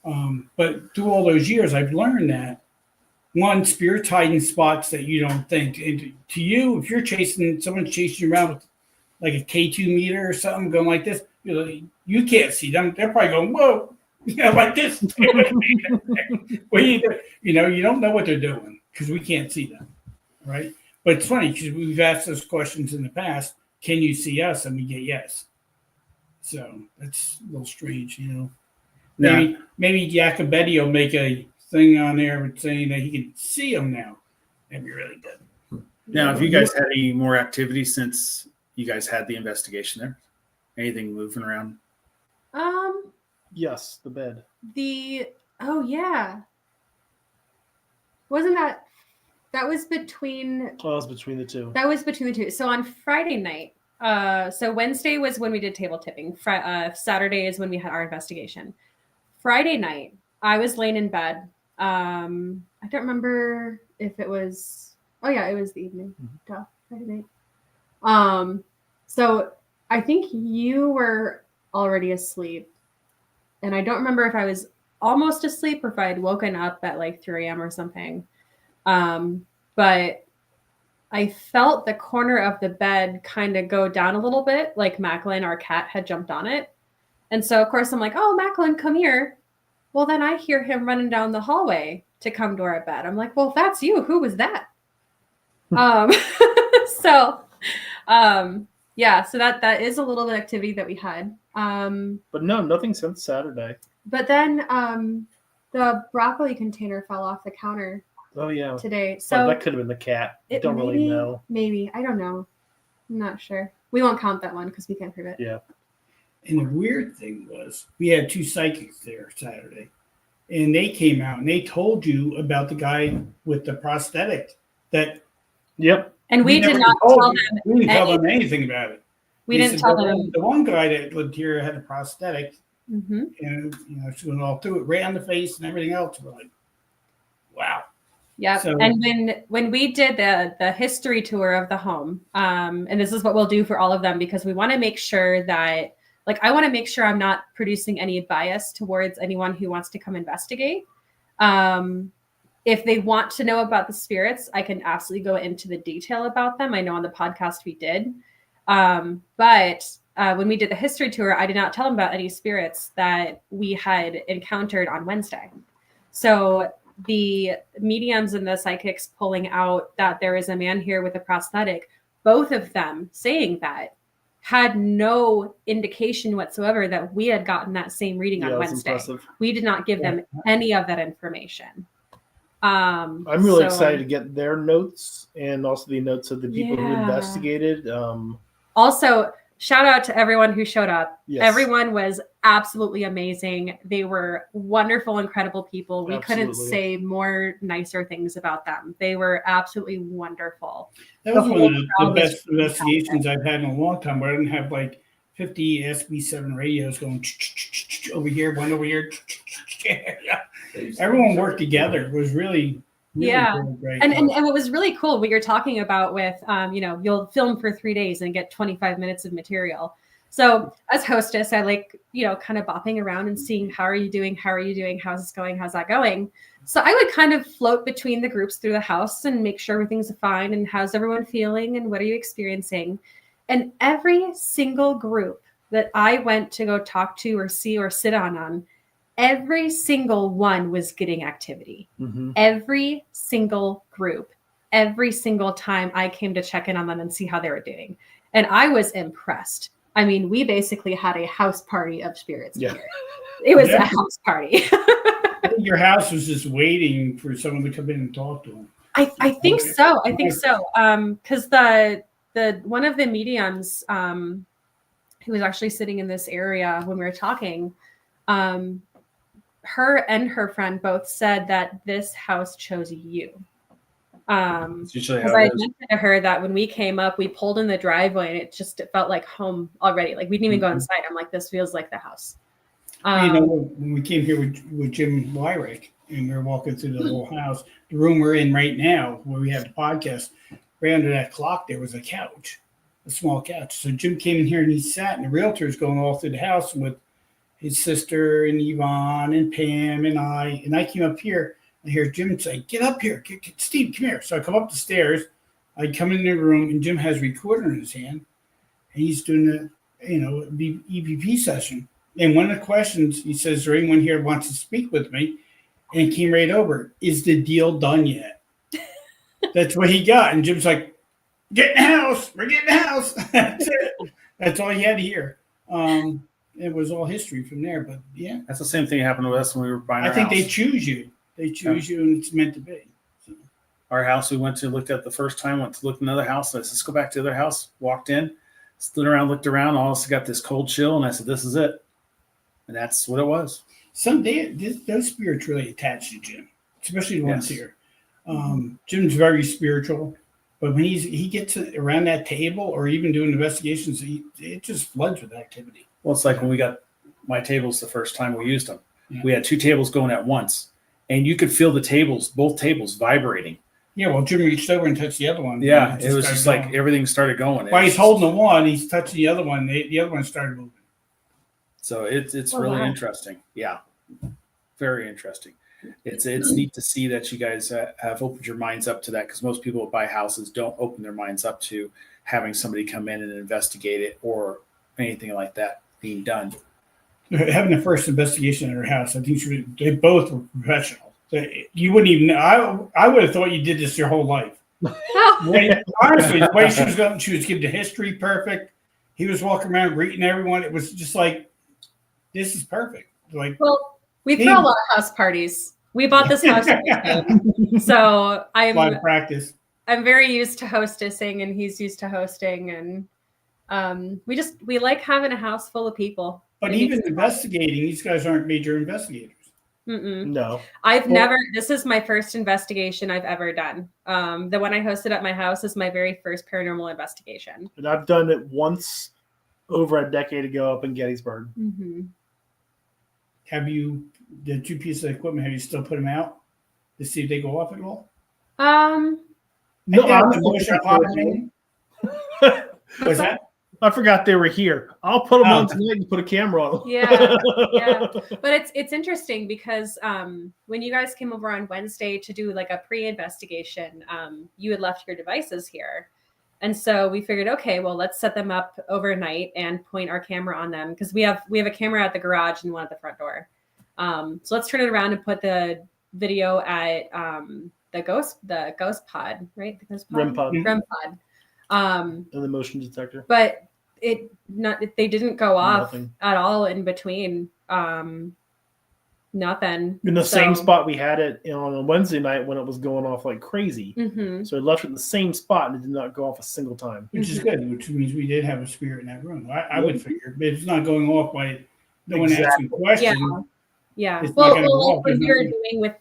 all. But through all those years, I've learned that one, spirit's hiding spots that you don't think. And to you, if you're someone's chasing you around with like a K2 meter or something going like this, you can't see them. They're probably going, whoa, like this. Well, you don't know what they're doing because we can't see them, right? But it's funny because we've asked those questions in the past. Can you see us? And we get yes. So that's a little strange, Maybe Jacobetti will make a thing on there saying that he can see them now. That'd be really good. Now, have you guys had any more activity since you guys had the investigation there? Anything moving around? Yes, the bed. Wasn't that was between? Oh, it was between the two. That was between the two. So on Friday night. So Wednesday was when we did table tipping. Saturday is when we had our investigation. Friday night, I was laying in bed. I don't remember if it was. Oh yeah, it was the evening. Friday So I think you were already asleep, and I don't remember if I was almost asleep or if I had woken up at like 3 a.m. or something. But I felt the corner of the bed kind of go down a little bit, like Macklin, our cat, had jumped on it. And so, of course, I'm like, oh, Macklin, come here. Well, then I hear him running down the hallway to come to our bed. I'm like, well, if that's you, who was that? So, yeah, so that is a little bit of activity that we had. But no, nothing since Saturday. But then the broccoli container fell off the counter Oh yeah. today. But So that could have been the cat. I don't really know. Maybe. I don't know. I'm not sure. We won't count that one because we can't prove it. Yeah. And the weird thing was, we had 2 psychics there Saturday, and they came out and they told you about the guy with the prosthetic. That Yep. And we did not tell them. We didn't tell them anything about it. We They didn't said tell the them. The one guy that lived here had a prosthetic, Mm-hmm. and she went all through it, right on the face and everything else. We're like, wow. Yeah. So- And when we did the history tour of the home, and this is what we'll do for all of them because we want to make sure that, like, I want to make sure I'm not producing any bias towards anyone who wants to come investigate. If they want to know about the spirits, I can absolutely go into the detail about them. I know on the podcast we did. But when we did the history tour, I did not tell them about any spirits that we had encountered on Wednesday. So the mediums and the psychics pulling out that there is a man here with a prosthetic, both of them saying that, had no indication whatsoever that we had gotten that same reading on Wednesday. Impressive. We did not give them any of that information. I'm really excited to get their notes and also the notes of the people who investigated. Also, shout out to everyone who showed up. Yes. Everyone was absolutely amazing. They were wonderful, incredible people. We couldn't say more nicer things about them. They were absolutely wonderful. That was one of the best investigations I've had in a long time, where I didn't have like 50 SB7 radios going over here, one over here. Everyone worked together. It was really great. And what was really cool, what you're talking about with, you'll film for 3 days and get 25 minutes of material. So as hostess, I like, kind of bopping around and seeing, how are you doing? How are you doing? How's this going? How's that going? So I would kind of float between the groups through the house and make sure everything's fine. And how's everyone feeling? And what are you experiencing? And every single group that I went to go talk to or see or sit on, every single one was getting activity. Mm-hmm. Every single group, every single time I came to check in on them and see how they were doing. And I was impressed. I mean, we basically had a house party of spirits here. It was a house party. I think your house was just waiting for someone to come in and talk to them. I think so. Because the one of the mediums who was actually sitting in this area when we were talking, her and her friend both said that this house chose you. Because I mentioned to her that when we came up, we pulled in the driveway and it felt like home already. Like we didn't even go inside. I'm like, this feels like the house. When we came here with Jim Wyrick and we were walking through the whole house, the room we're in right now, where we have the podcast, right under that clock, there was a couch, a small couch. So Jim came in here and he sat, and the realtor's going all through the house with his sister and Yvonne and Pam and I. And I came up here. I hear Jim say, get up here. Steve, come here. So I come up the stairs. I come in the room, and Jim has a recorder in his hand. And he's doing the EVP session. And one of the questions, he says, is there anyone here who wants to speak with me? And he came right over. Is the deal done yet? That's what he got. And Jim's like, get in the house. We're getting in the house. That's it. That's all he had to hear. It was all history from there. But, yeah. That's the same thing that happened with us when we were buying our house. I think they choose you. They choose you, and it's meant to be. So. Our house we went to, looked at the first time, went to look at another house. I said, let's go back to the other house. Walked in, stood around, looked around, also got this cold chill, and I said, this is it. And that's what it was. Those spirits really attached to Jim, especially the ones here. Jim's very spiritual, but when he gets around that table or even doing investigations, it just floods with activity. Well, it's like when we got my tables the first time we used them. Yeah. We had 2 tables going at once, and you could feel the tables, both tables, vibrating. Yeah, well, Jim reached over and touched the other one. Yeah, and it was started just like going. everything started going. While he's holding the one, he's touching the other one. The other one started moving. So it's Oh, really wow. interesting. Yeah, very interesting. It's neat to see that you guys have opened your minds up to that, because most people that buy houses don't open their minds up to having somebody come in and investigate it or anything like that being done. Having the first investigation at her house, I think they both were professional. You wouldn't even know. I would have thought you did this your whole life. Honestly, the way she was going, she was giving the history perfect. He was walking around greeting everyone. It was just like, this is perfect. Like, Well, we throw a lot of house parties. We bought this house, so a lot of practice. I'm very used to hostessing, and he's used to hosting, and we like having a house full of people. But even investigating, these guys aren't major investigators. Mm-mm. No. I've never. This is my first investigation I've ever done. The one I hosted at my house is my very first paranormal investigation. And I've done it once over a decade ago up in Gettysburg. Mm-hmm. Have you, the two pieces of equipment, have you still put them out to see if they go off at all? No, the motion popping. Was that? I forgot they were here. I'll put them on tonight and put a camera on them. Yeah. But it's interesting because when you guys came over on Wednesday to do like a pre-investigation, you had left your devices here. And so we figured, okay, well, let's set them up overnight and point our camera on them, because we have a camera at the garage and one at the front door. So let's turn it around and put the video at the ghost pod, right? The ghost pod? REM pod. And the motion detector. But they didn't go off at all in between. Nothing. In the same spot we had it on a Wednesday night when it was going off like crazy. Mm-hmm. So it left it in the same spot and it did not go off a single time. Which is good, which means we did have a spirit in that room. I would figure, but it's not going off by no one asking questions. Yeah. It's Well, like when we were doing with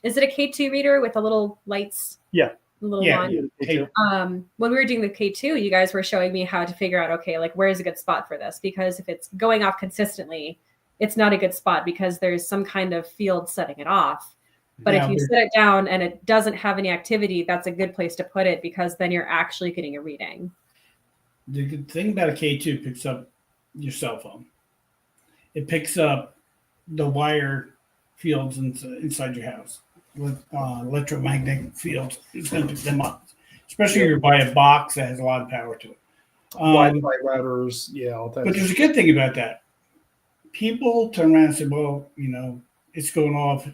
is it a K2 reader with the little lights? Yeah. Little one. When we were doing the K2, you guys were showing me how to figure out, okay, like where's a good spot for this? Because if it's going off consistently, it's not a good spot because there's some kind of field setting it off. But if you set it down and it doesn't have any activity, that's a good place to put it, because then you're actually getting a reading. The good thing about a K2 picks up your cell phone. It picks up the wire fields inside your house with electromagnetic fields. It's going to pick them up, especially if you buy a box that has a lot of power to it. Wi-Fi routers, all that. But there's a good thing about that. People turn around and say, well, it's going off.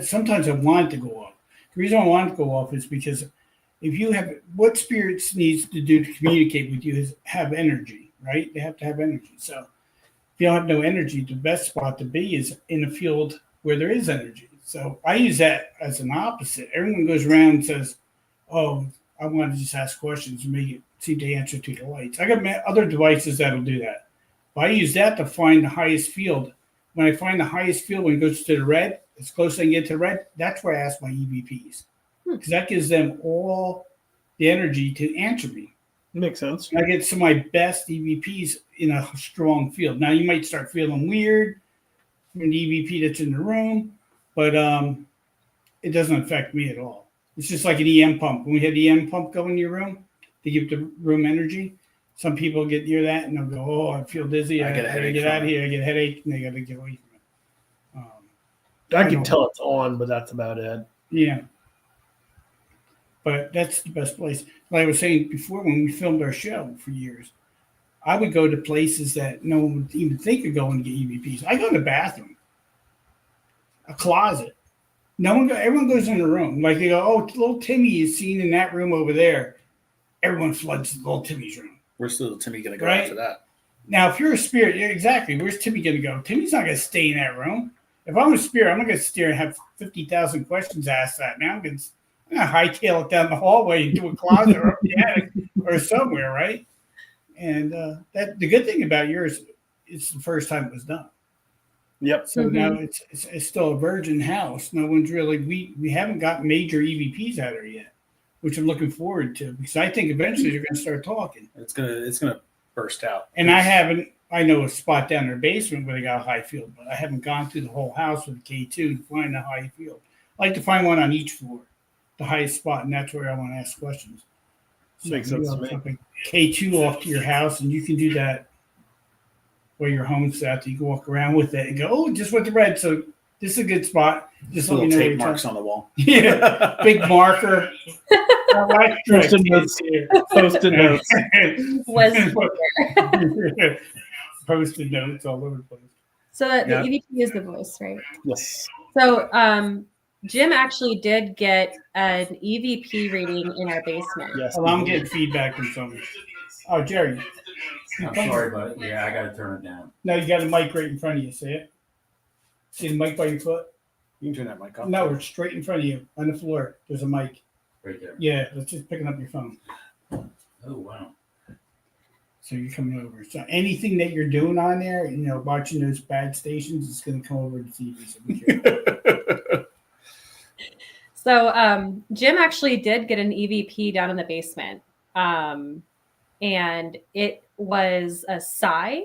Sometimes I want it to go off. The reason I want it to go off is because if you have, what spirits needs to do to communicate with you is have energy, right? They have to have energy. So if you don't have no energy, the best spot to be is in a field where there is energy. So I use that as an opposite. Everyone goes around and says, oh, I want to just ask questions and make it see the answer to the lights. I got other devices that'll do that. But I use that to find the highest field. When I find the highest field, when it goes to the red, as close as I can get to the red, that's where I ask my EVPs. Because that gives them all the energy to answer me. Makes sense. And I get some of my best EVPs in a strong field. Now, you might start feeling weird from the EVP that's in the room, but it doesn't affect me at all. It's just like an EM pump. When we had the EM pump go in your room to give the room energy, some people get near that and they'll go, oh, I feel dizzy. I gotta get out of here. I get a headache, and they got to get away from it. I can tell it's on, but that's about it. Yeah. But that's the best place. Like I was saying before, when we filmed our show for years, I would go to places that no one would even think of going to get EVPs. I go to the bathroom, a closet. Everyone goes in the room. Like they go, oh, little Timmy is seen in that room over there. Everyone floods little Timmy's room. Where's little Timmy going to go after that? Now, if you're a spirit, exactly. Where's Timmy going to go? Timmy's not going to stay in that room. If I'm a spirit, I'm not going to sit there and have 50,000 questions asked that. Now I'm going to hightail it down the hallway into a closet or up the attic or somewhere, right? And the good thing about yours, it's the first time it was done. Yep. So now it's still a virgin house. No one's really we haven't got major EVPs out of there yet, which I'm looking forward to, because I think eventually you're going to start talking. It's gonna burst out. And I know a spot down in their basement where they got a high field, but I haven't gone through the whole house with a K2 to find a high field. I like to find one on each floor. the highest spot, and that's where I want to ask questions. So Makes maybe sense I'll to me. jump a K2 off to your house, and you can do that where your home's at. You can walk around with it and go, oh, just went to red, so this is a good spot. Just let me Little know where tape you're marks on the wall. Yeah, big marker. Post-it notes. Post-it notes. Was Post-it notes all over the place. so the Yeah. EVP is the voice, right? Yes. So Jim actually did get an EVP reading in our basement. Yes. Well, I'm getting feedback from somebody. Oh, Jerry. I'm sorry, but yeah, I gotta turn it down. No, you got a mic right in front of you. See it? See the mic by your foot? You can turn that mic off. No, it's straight in front of you on the floor. There's a mic. Right there. Yeah, it's just picking up your phone. Oh, wow. So you're coming over. So anything that you're doing on there, watching those bad stations, it's going to come over to TV. So be careful. So Jim actually did get an EVP down in the basement. And it was a sigh,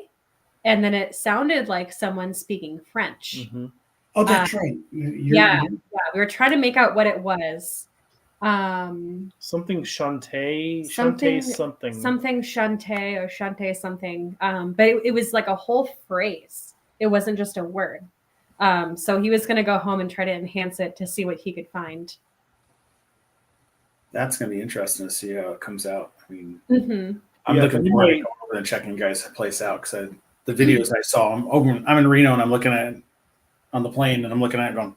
and then it sounded like someone speaking French. Mm-hmm. Oh, that's right. Yeah, we were trying to make out what it was. Something Shantae. Something- Shantae something. Something Shante or Shante something. But it was like a whole phrase. It wasn't just a word. So he was going to go home and try to enhance it to see what he could find. That's going to be interesting to see how it comes out. I mean, Mm-hmm. I'm Yeah, looking forward to going over and checking you guys' place out because the videos I saw, I'm in Reno and I'm looking at it on the plane and I'm looking at it going,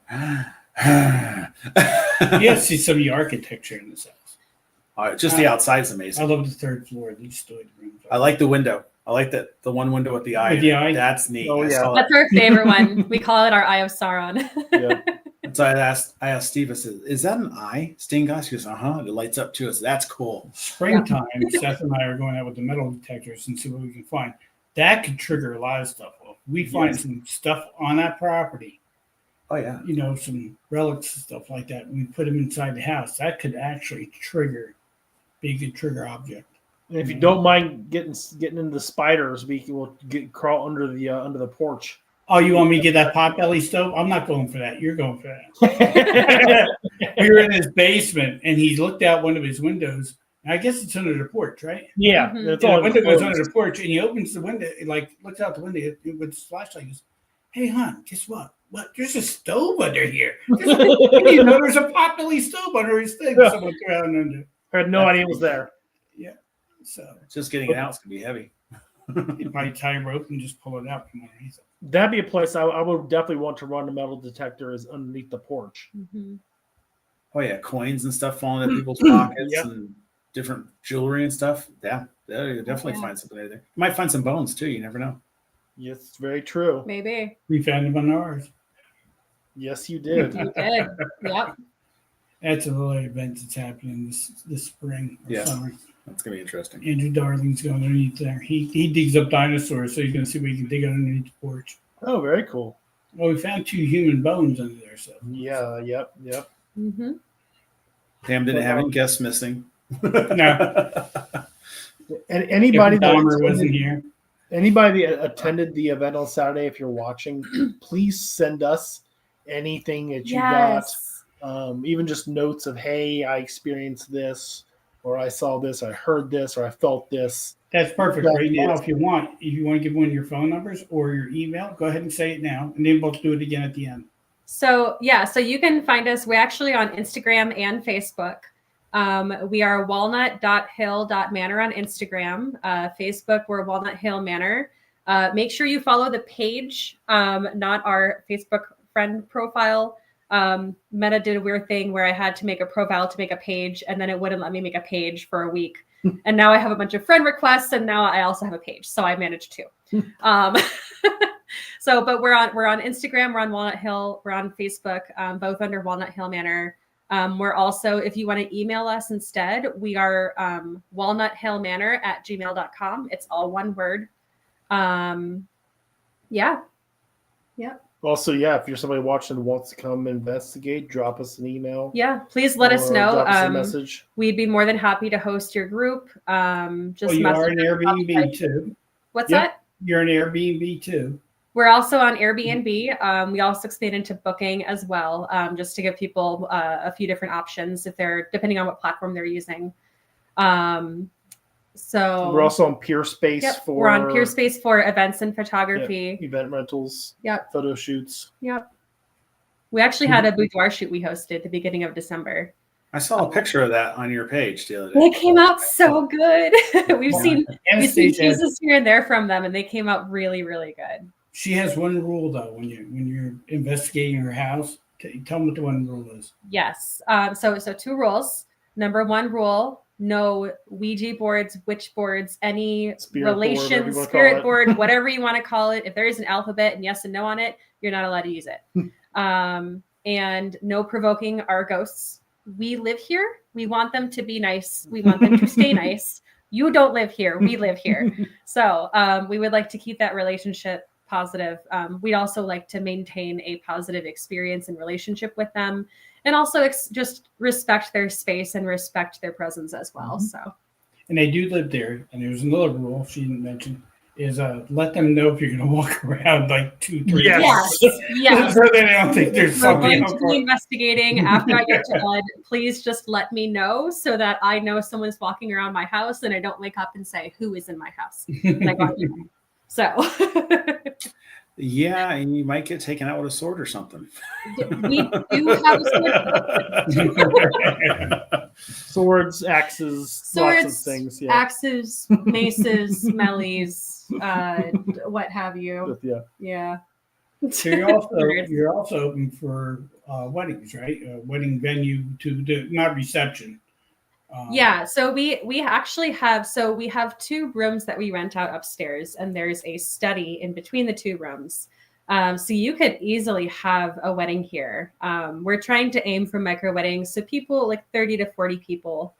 Yeah, see some of the architecture in this house. just the outside's I amazing. love the third floor. These storage rooms. I like the window. I like the one window with the eye. With in the it. eye? That's neat. Oh, I yeah. saw That's our favorite one. We call it our Eye of Sauron. Yeah. that. So I asked Steve, I said, is that an eye? Stained glass? He goes, it lights up too. I said, that's cool. Springtime, Seth and I are going out with the metal detectors and see what we can find. That could trigger a lot of stuff. Well, we find Yes. some stuff on that property, Oh, yeah. some relics and stuff like that. And we put them inside the house. That could actually be a good trigger object. And if you don't mind getting into the spiders, we'll crawl under the porch. Oh, you want me to get that potbelly stove? I'm not going for that. You're going for that. We were in his basement, and he looked out one of his windows. I guess it's under the porch, right? Yeah, Mhm. that's And all. the window goes under the porch, and he opens the window, looks out the window with his flashlight. He goes, "Hey, hon, guess what? What? There's a stove under here. There's a potbelly stove under his thing." Yeah. Someone threw out under. I had no idea it was there. So Just getting it out is going to be heavy. you might tie a rope and just pull it out from underneath it. That'd be a place I would definitely want to run a metal detector is underneath the porch. Mhm. Oh, yeah. Coins and stuff falling in people's pockets Yep. and different jewelry and stuff. Yeah. You'll definitely Yeah. find something there. You might find some bones too. You never know. Yes, it's very true. Maybe. We found them on ours. Yes, you did. You did. Yep. That's a little event that's happening this spring or Yeah. summer. That's going to be interesting. Andrew Darling's going underneath there. He digs up dinosaurs, so he's going to see what he can dig underneath the porch. Oh, very cool. Well, we found 2 human bones under there, so Yeah. Yep. Mm-hmm. Pam didn't have any guests missing. No. And anybody Dahmer wasn't here. Anybody that attended the event on Saturday, if you're watching, please send us anything that you Yes. got. Even just notes of, hey, I experienced this, or I saw this, I heard this, or I felt this. That's perfect. Right now, if you want to give one of your phone numbers or your email, go ahead and say it now, and then we'll do it again at the end. So you can find us. We're actually on Instagram and Facebook. We are walnut.hill.manor on Instagram. Facebook, we're Walnut Hill Manor. Make sure you follow the page, not our Facebook friend profile. Meta did a weird thing where I had to make a profile to make a page, and then it wouldn't let me make a page for a week. And now I have a bunch of friend requests, and now I also have a page. So I managed to. But we're on Instagram, we're on Walnut Hill, we're on Facebook, both under Walnut Hill Manor. We're also, if you want to email us instead, we are walnuthillmanor@gmail.com. It's all one word. Yeah. Also, yeah, if you're somebody watching who wants to come investigate, drop us an email. Yeah. Please let us or know. Drop us a message. We'd be more than happy to host your group. Just Well, you are message an us. Airbnb too. What's Yeah. that? You're an Airbnb too. We're also on Airbnb. We also expand into booking as well, just to give people a few different options if they're depending on what platform they're using. So We're also on Peer Space yep, for we're on PeerSpace for events and photography. event rentals, Yep. photo shoots. Yep. We actually had a boudoir shoot we hosted at the beginning of December. I saw a picture of that on your page the other They day. came out so good. we've Yeah. seen Anastasia, teases here and there from them, and they came out really, really good. she has one rule though when you're investigating her house. Tell them what the one rule is. Yes. So 2 rules. Number 1 rule: no Ouija boards, witch boards, any Spirit board, whatever you relations, wanna spirit call it. board, whatever you want to call it. If there is an alphabet and yes and no on it, you're not allowed to use it. And no provoking our ghosts. We live here. We want them to be nice. We want them to stay nice. You don't live here. We live here. So we would like to keep that relationship positive. We'd also like to maintain a positive experience and relationship with them, and also just respect their space and respect their presence as well. So, And they do live there. And there's another rule she didn't mention is let them know if you're going to walk around like 2, 3 Yes. yes. so they don't think there's We're something going else to be going. investigating after I get to bed. Please just let me know so that I know someone's walking around my house and I don't wake up and say, who is in my house? Like, so Yeah, and you might get taken out with a sword or something. we do have a sword. Swords, axes, lots of Swords, things. Yeah. axes, maces, mellies, what have you. Yeah. Yeah. So you're also open for weddings, right? Wedding venue to do not reception. Yeah, so we actually have 2 rooms that we rent out upstairs, and there's a study in between the 2 rooms. So you could easily have a wedding here. We're trying to aim for micro weddings, so people like 30 to 40 people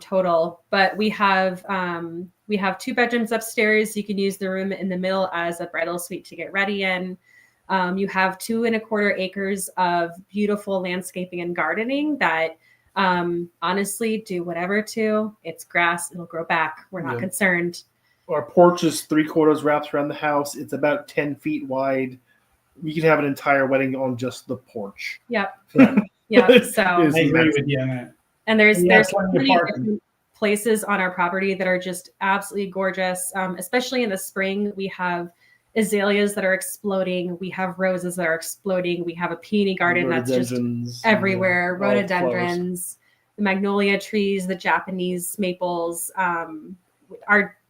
total. But we have 2 bedrooms upstairs. You can use the room in the middle as a bridal suite to get ready in. You have 2.25 acres of beautiful landscaping and gardening that honestly do whatever to. It's grass, it'll grow back. We're not concerned. Our porch is 3/4 wrapped around the house. It's about 10 feet wide. We could have an entire wedding on just the porch. Yep. Right. Yep. So I agree with you on that. and there's And that's so plenty of many parking. different places on our property that are just absolutely gorgeous. Especially in the spring, we have azaleas that are exploding. We have roses that are exploding. We have a peony garden that's just Rhododendrons, everywhere. yeah, wildflowers. Rhododendrons, the magnolia trees, the Japanese maples.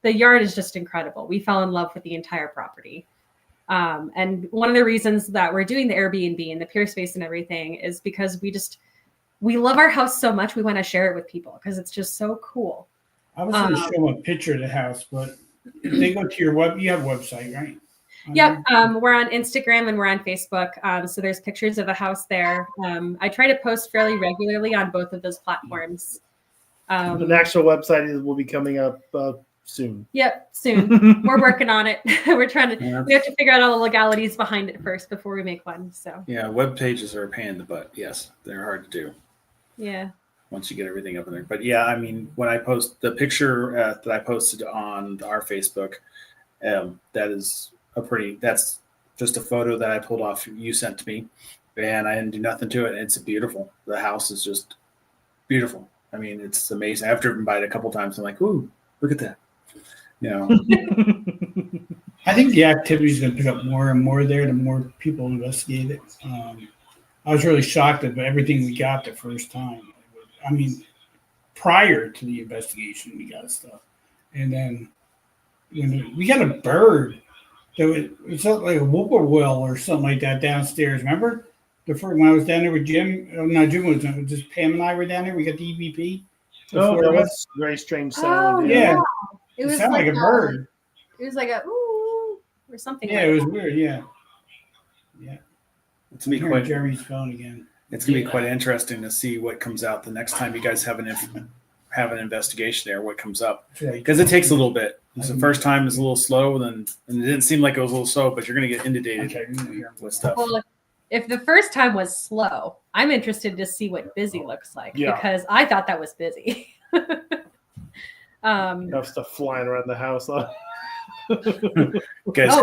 The yard is just incredible. We fell in love with the entire property. And one of the reasons that we're doing the Airbnb and the PeerSpace and everything is because we love our house so much. We want to share it with people because it's just so cool. I was going to show them a picture of the house, but if they go to your you have a website, right? Yep. We're on Instagram and we're on Facebook. So there's pictures of the house there. I try to post fairly regularly on both of those platforms. The actual website will be coming up soon. Yep, soon. We're working on it. We're trying to. Yeah. We have to figure out all the legalities behind it first before we make one. So Yeah, web pages are a pain in the butt. Yes, they're hard to do yeah. once you get everything up in there. But yeah, I mean, when I post the picture that I posted on our Facebook, that's just a photo that I pulled off you sent to me, and I didn't do nothing to it. It's beautiful. The house is just beautiful. I mean, it's amazing. I've driven by it a couple times. I'm like, ooh, look at that. You know, I think the activity is going to pick up more and more there the more people investigate it. I was really shocked at everything we got the first time. I mean, prior to the investigation, we got stuff. And then we got a bird. It's like a whippoorwill or something like that downstairs. Remember? When I was down there with Jim, Jim was just Pam and I were down there. We got the EVP. Oh, that was a very strange sound. Oh yeah. yeah. It was sounded like a bird. It was like a ooh or something. Yeah, like it was that. weird. Yeah. Yeah. it's gonna be Hearing quite. Jerry's phone again. It's gonna be quite interesting to see what comes out the next time you guys have an investigation there. What comes up, That's right. because it takes a little bit. The first time is a little slow, and it didn't seem like it was a little slow, but you're gonna get inundated Okay, we didn't hear him. with stuff. Well, if the first time was slow, I'm interested to see what busy looks like because I thought that was busy. Have stuff flying around the house. Guys, Oh,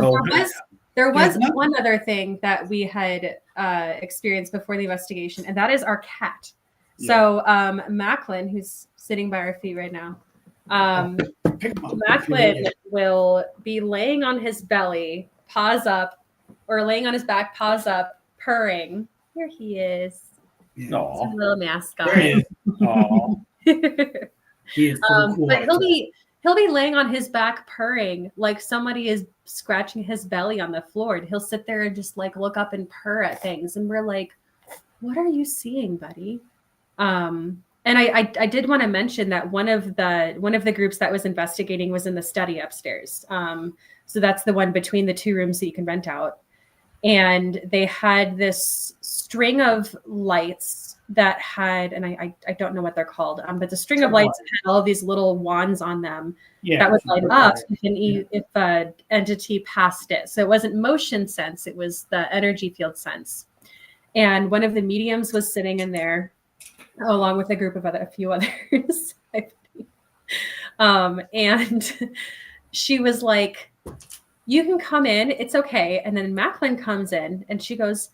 call there was There was Yeah, no. one other thing that we had experienced before the investigation, and that is our cat. So Macklin, who's sitting by our feet right now, Pick 'em up. Macklin will be laying on his belly, paws up, or laying on his back, paws up, purring. Here he is. He's a Aw. little mascot. There he is. Aw. He is pretty cool. But he'll be laying on his back purring like somebody is scratching his belly on the floor. And he'll sit there and just like look up and purr at things. And we're like, what are you seeing, buddy? And I did want to mention that one of the groups that was investigating was in the study upstairs. So that's the one between the two rooms that you can rent out. And they had this string of lights that had, and I don't know what they're called, but the string of lights had all of these little wands on them that would light up if an entity passed it. So it wasn't motion sense, it was the energy field sense. And one of the mediums was sitting in there along with a group of a few others. And she was like, you can come in, it's okay. And then Macklin comes in and she goes,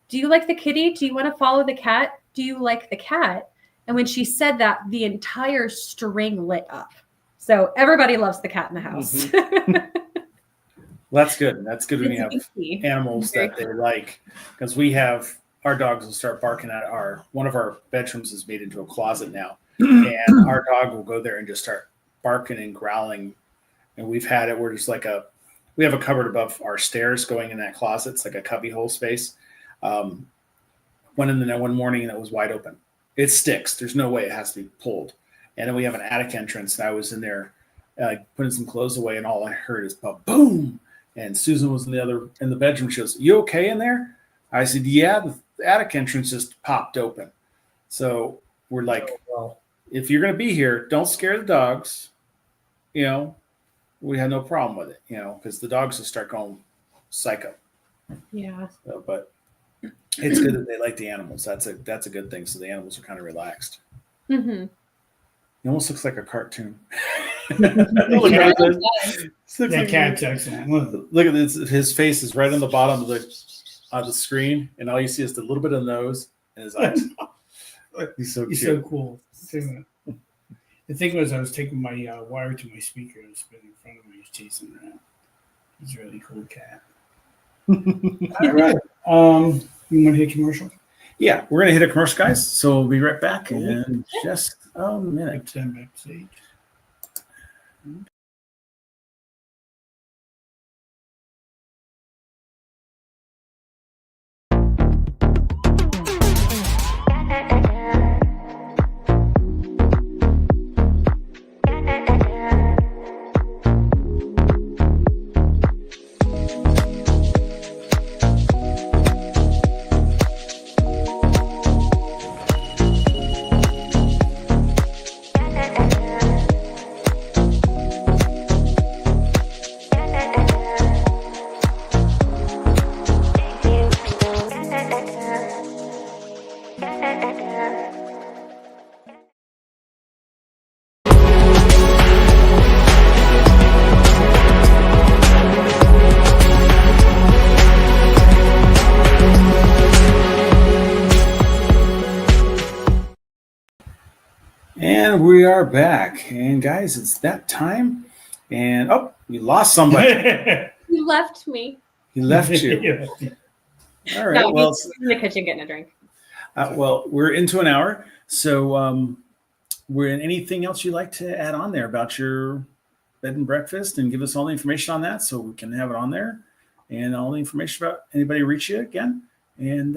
do you like the kitty? Do you want to follow the cat? Do you like the cat? And when she said that, the entire string lit up. So everybody loves the cat in the house. Mm-hmm. Well, that's good. That's good when you have Key. animals that they like, because we have our dogs will start barking at one of our bedrooms is made into a closet now, and our dog will go there and just start barking and growling. And we've had it where it's like we have a cupboard above our stairs going in that closet. It's like a cubby hole space. One morning that was wide open. It sticks. There's no way it has to be pulled. And then we have an attic entrance, and I was in there putting some clothes away, and all I heard is boom. And Susan was in the bedroom. She goes, "You okay in there?" I said, "Yeah, the attic entrance just popped open." So we're like, if you're going to be here, don't scare the dogs. You know, we had no problem with it, because the dogs will start going psycho. Yeah. So, but it's good that they like the animals. That's a good thing. So the animals are kind of relaxed. Mm-hmm. It almost looks like a cartoon. That cat's excellent. Look at this. His face is right on the bottom of the screen, and all you see is the little bit of nose and his eyes. He's so cute. He's so cool. The thing was, I was taking my wire to my speaker and spinning in front of me. He's chasing around. He's a really cool cat. All right. You want to hit commercial? Yeah, we're gonna hit a commercial, guys. So we'll be right back in just a minute. Time backstage. And we are back. And guys, it's that time. And we lost somebody. You left me. He left you. All right. No, Well, he's in the kitchen getting a drink. we're into an hour. So we're in anything else you'd like to add on there about your bed and breakfast, and give us all the information on that so we can have it on there, and all the information about anybody reach you again, and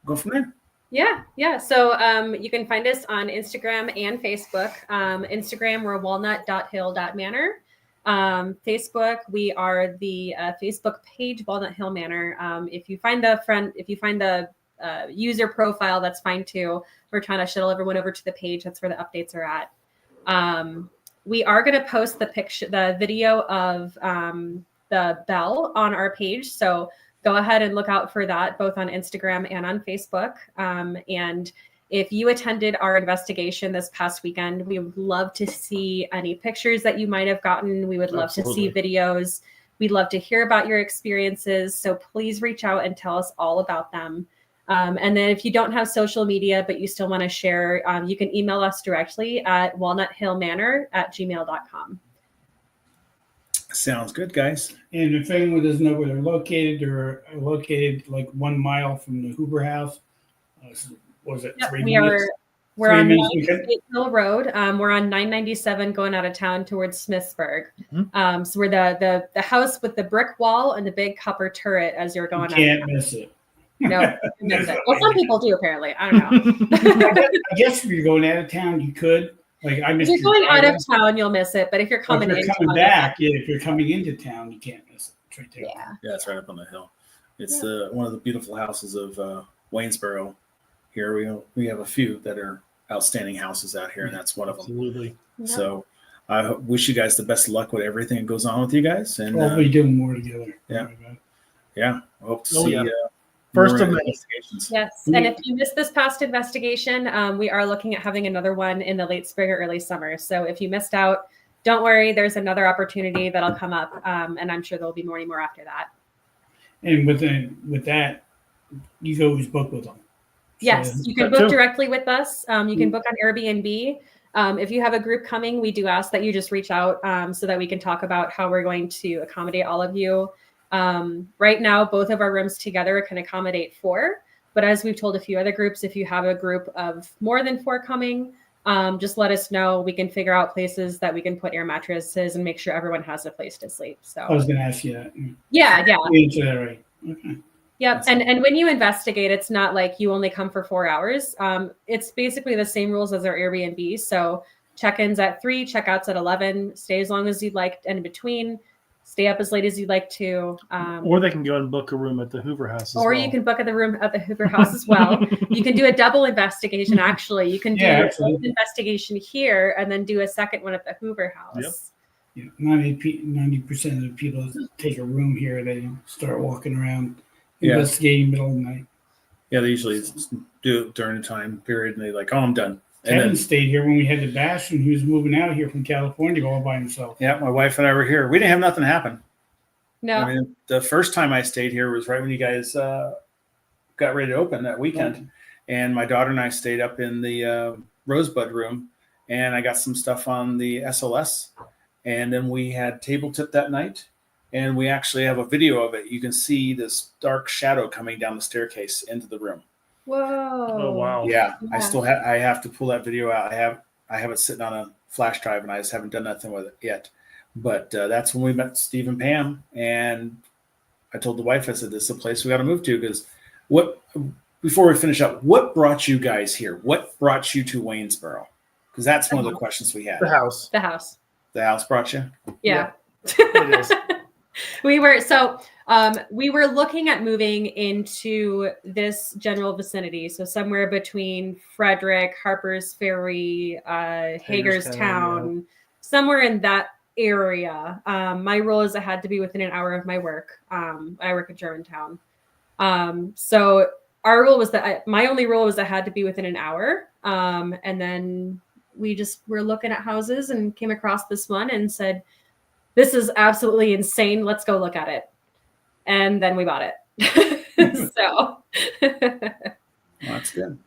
go from there. Yeah. So you can find us on Instagram and Facebook. Instagram, we're wallnut.hill.manor. Facebook, we are the Facebook page Wallnut Hill Manor. If you find the user profile, that's fine too. We're trying to shuttle everyone over to the page. That's where the updates are at. We are going to post the video of the bell on our page. So go ahead and look out for that, both on Instagram and on Facebook. And if you attended our investigation this past weekend, we would love to see any pictures that you might have gotten. We would love to see videos. We'd love to hear about your experiences. So please reach out and tell us all about them. And then if you don't have social media, but you still want to share, you can email us directly at walnuthillmanor@gmail.com. Sounds good, guys. And if anyone doesn't know where they're located like 1 mile from the Hoover House. Was it Yep, 3 we minutes? are. We're 3 on minutes we can- State Hill Road. We're on 997 going out of town towards Smithsburg. Mhm. So we're the house with the brick wall and the big copper turret as you're You going out. can't miss it. No, you miss it. Well, some people do apparently. I don't know. I guess if you're going out of town, you could. Like I If missed you're your going out of driveway. town, you'll miss it. But if you're Or coming if in, you're coming back, if you're coming into town, you can't miss it. It's right there. yeah. Yeah, it's right up on the hill. It's one of the beautiful houses of Waynesboro. Here we have a few that are outstanding houses out here, and that's one of them. Absolutely. So I wish you guys the best of luck with everything that goes on with you guys. And We'll be doing more together. Yeah. I hope to Oh, see yeah. more First of many. investigations. Yes. And if you missed this past investigation, we are looking at having another one in the late spring or early summer. So if you missed out, don't worry. There's another opportunity that'll come up, and I'm sure there'll be many more after that. And with that, you can always book with them. Yes, So- you can That book too. directly with us. You can book on Airbnb. If you have a group coming, we do ask that you just reach out so that we can talk about how we're going to accommodate all of you. Right now, both of our rooms together can accommodate 4. But as we've told a few other groups, if you have a group of more than 4 coming, just let us know. We can figure out places that we can put air mattresses and make sure everyone has a place to sleep. I So was going to ask you that. yeah. You answered that right. Okay. Yep. And when you investigate, it's not like you only come for 4 hours. It's basically the same rules as our Airbnb. So check-ins at 3, checkouts at 11, stay as long as you'd like, and in between, stay up as late as you'd like to. Or they can go and book a room at the Hoover House. Or you can book at the room at the Hoover House as well. You can do a double investigation, actually. You can do Yeah, an actually. investigation here and then do a second one at the Hoover House. Yep. Yeah, 90% of the people that take a room here, they start walking around Yeah. investigating middle of the night. Yeah, they usually do it during the time period, and they're like, "Oh, I'm done." And Kevin then, stayed here when we had the bash, and he was moving out here from California all by himself. yeah, my wife and I were here. We didn't have nothing happen. No. I mean, the first time I stayed here was right when you guys got ready to open that weekend, and my daughter and I stayed up in the Rosebud room, and I got some stuff on the SLS, and then we had table tip that night, and we actually have a video of it. You can see this dark shadow coming down the staircase into the room. Whoa. Oh, wow. Yeah, Yeah. I have to pull that video out. I have it sitting on a flash drive, and I just haven't done nothing with it yet. But that's when we met Steve and Pam, and I told the wife, I said, "This is a place we got to move to." Because before we finish up, what brought you guys here? What brought you to Waynesboro? Because that's one of the questions we had. The house. The house. The house brought you. Yeah. It is. we were looking at moving into this general vicinity, so somewhere between Frederick, Harper's Ferry, Hagerstown, somewhere in that area. My rule is it had to be within an hour of my work. I work at Germantown, so our rule was that my only rule was I had to be within an hour, and then we just were looking at houses and came across this one and said, "This is absolutely insane. Let's go look at it." And then we bought it. So, Well, that's good.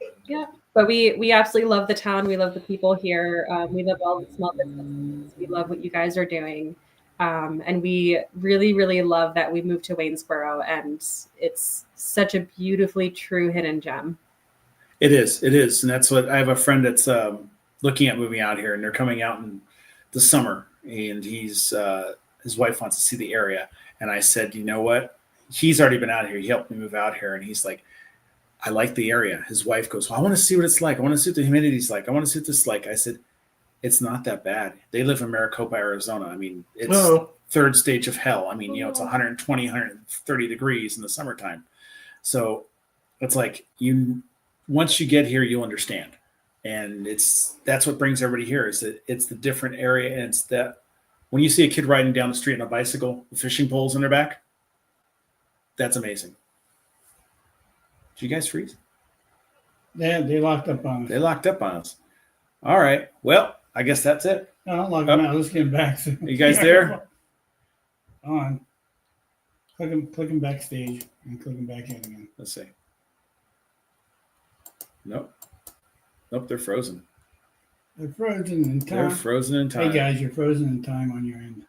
but we absolutely love the town. We love the people here. We love all the small businesses. We love what you guys are doing. And we really, really love that we moved to Waynesboro, and it's such a beautifully true hidden gem. It is. And that's what I have a friend that's looking at moving out here, and they're coming out in the summer, and his wife wants to see the area. And I said, you know what? He's already been out here. He helped me move out here, and he's like, I like the area. His wife goes, well, I want to see what it's like. I want to see what the humidity's like. I want to see what this is like. I said, it's not that bad. They live in Maricopa, Arizona. I mean, it's third stage of hell. I mean, it's 120, 130 degrees in the summertime. So it's like once you get here, you'll understand. And that's what brings everybody here, is that it's the different area. And it's that when you see a kid riding down the street on a bicycle with fishing poles in their back, that's amazing. Did you guys freeze? They locked up on us. They locked up on us. All right. Well, I guess that's it. No, don't lock them out. Let's get them back. You guys there? On. Click them backstage and click them back in again. Let's see. Nope. Nope, they're frozen. They're frozen in They're time. frozen in time. Hey guys, you're frozen in time on your end.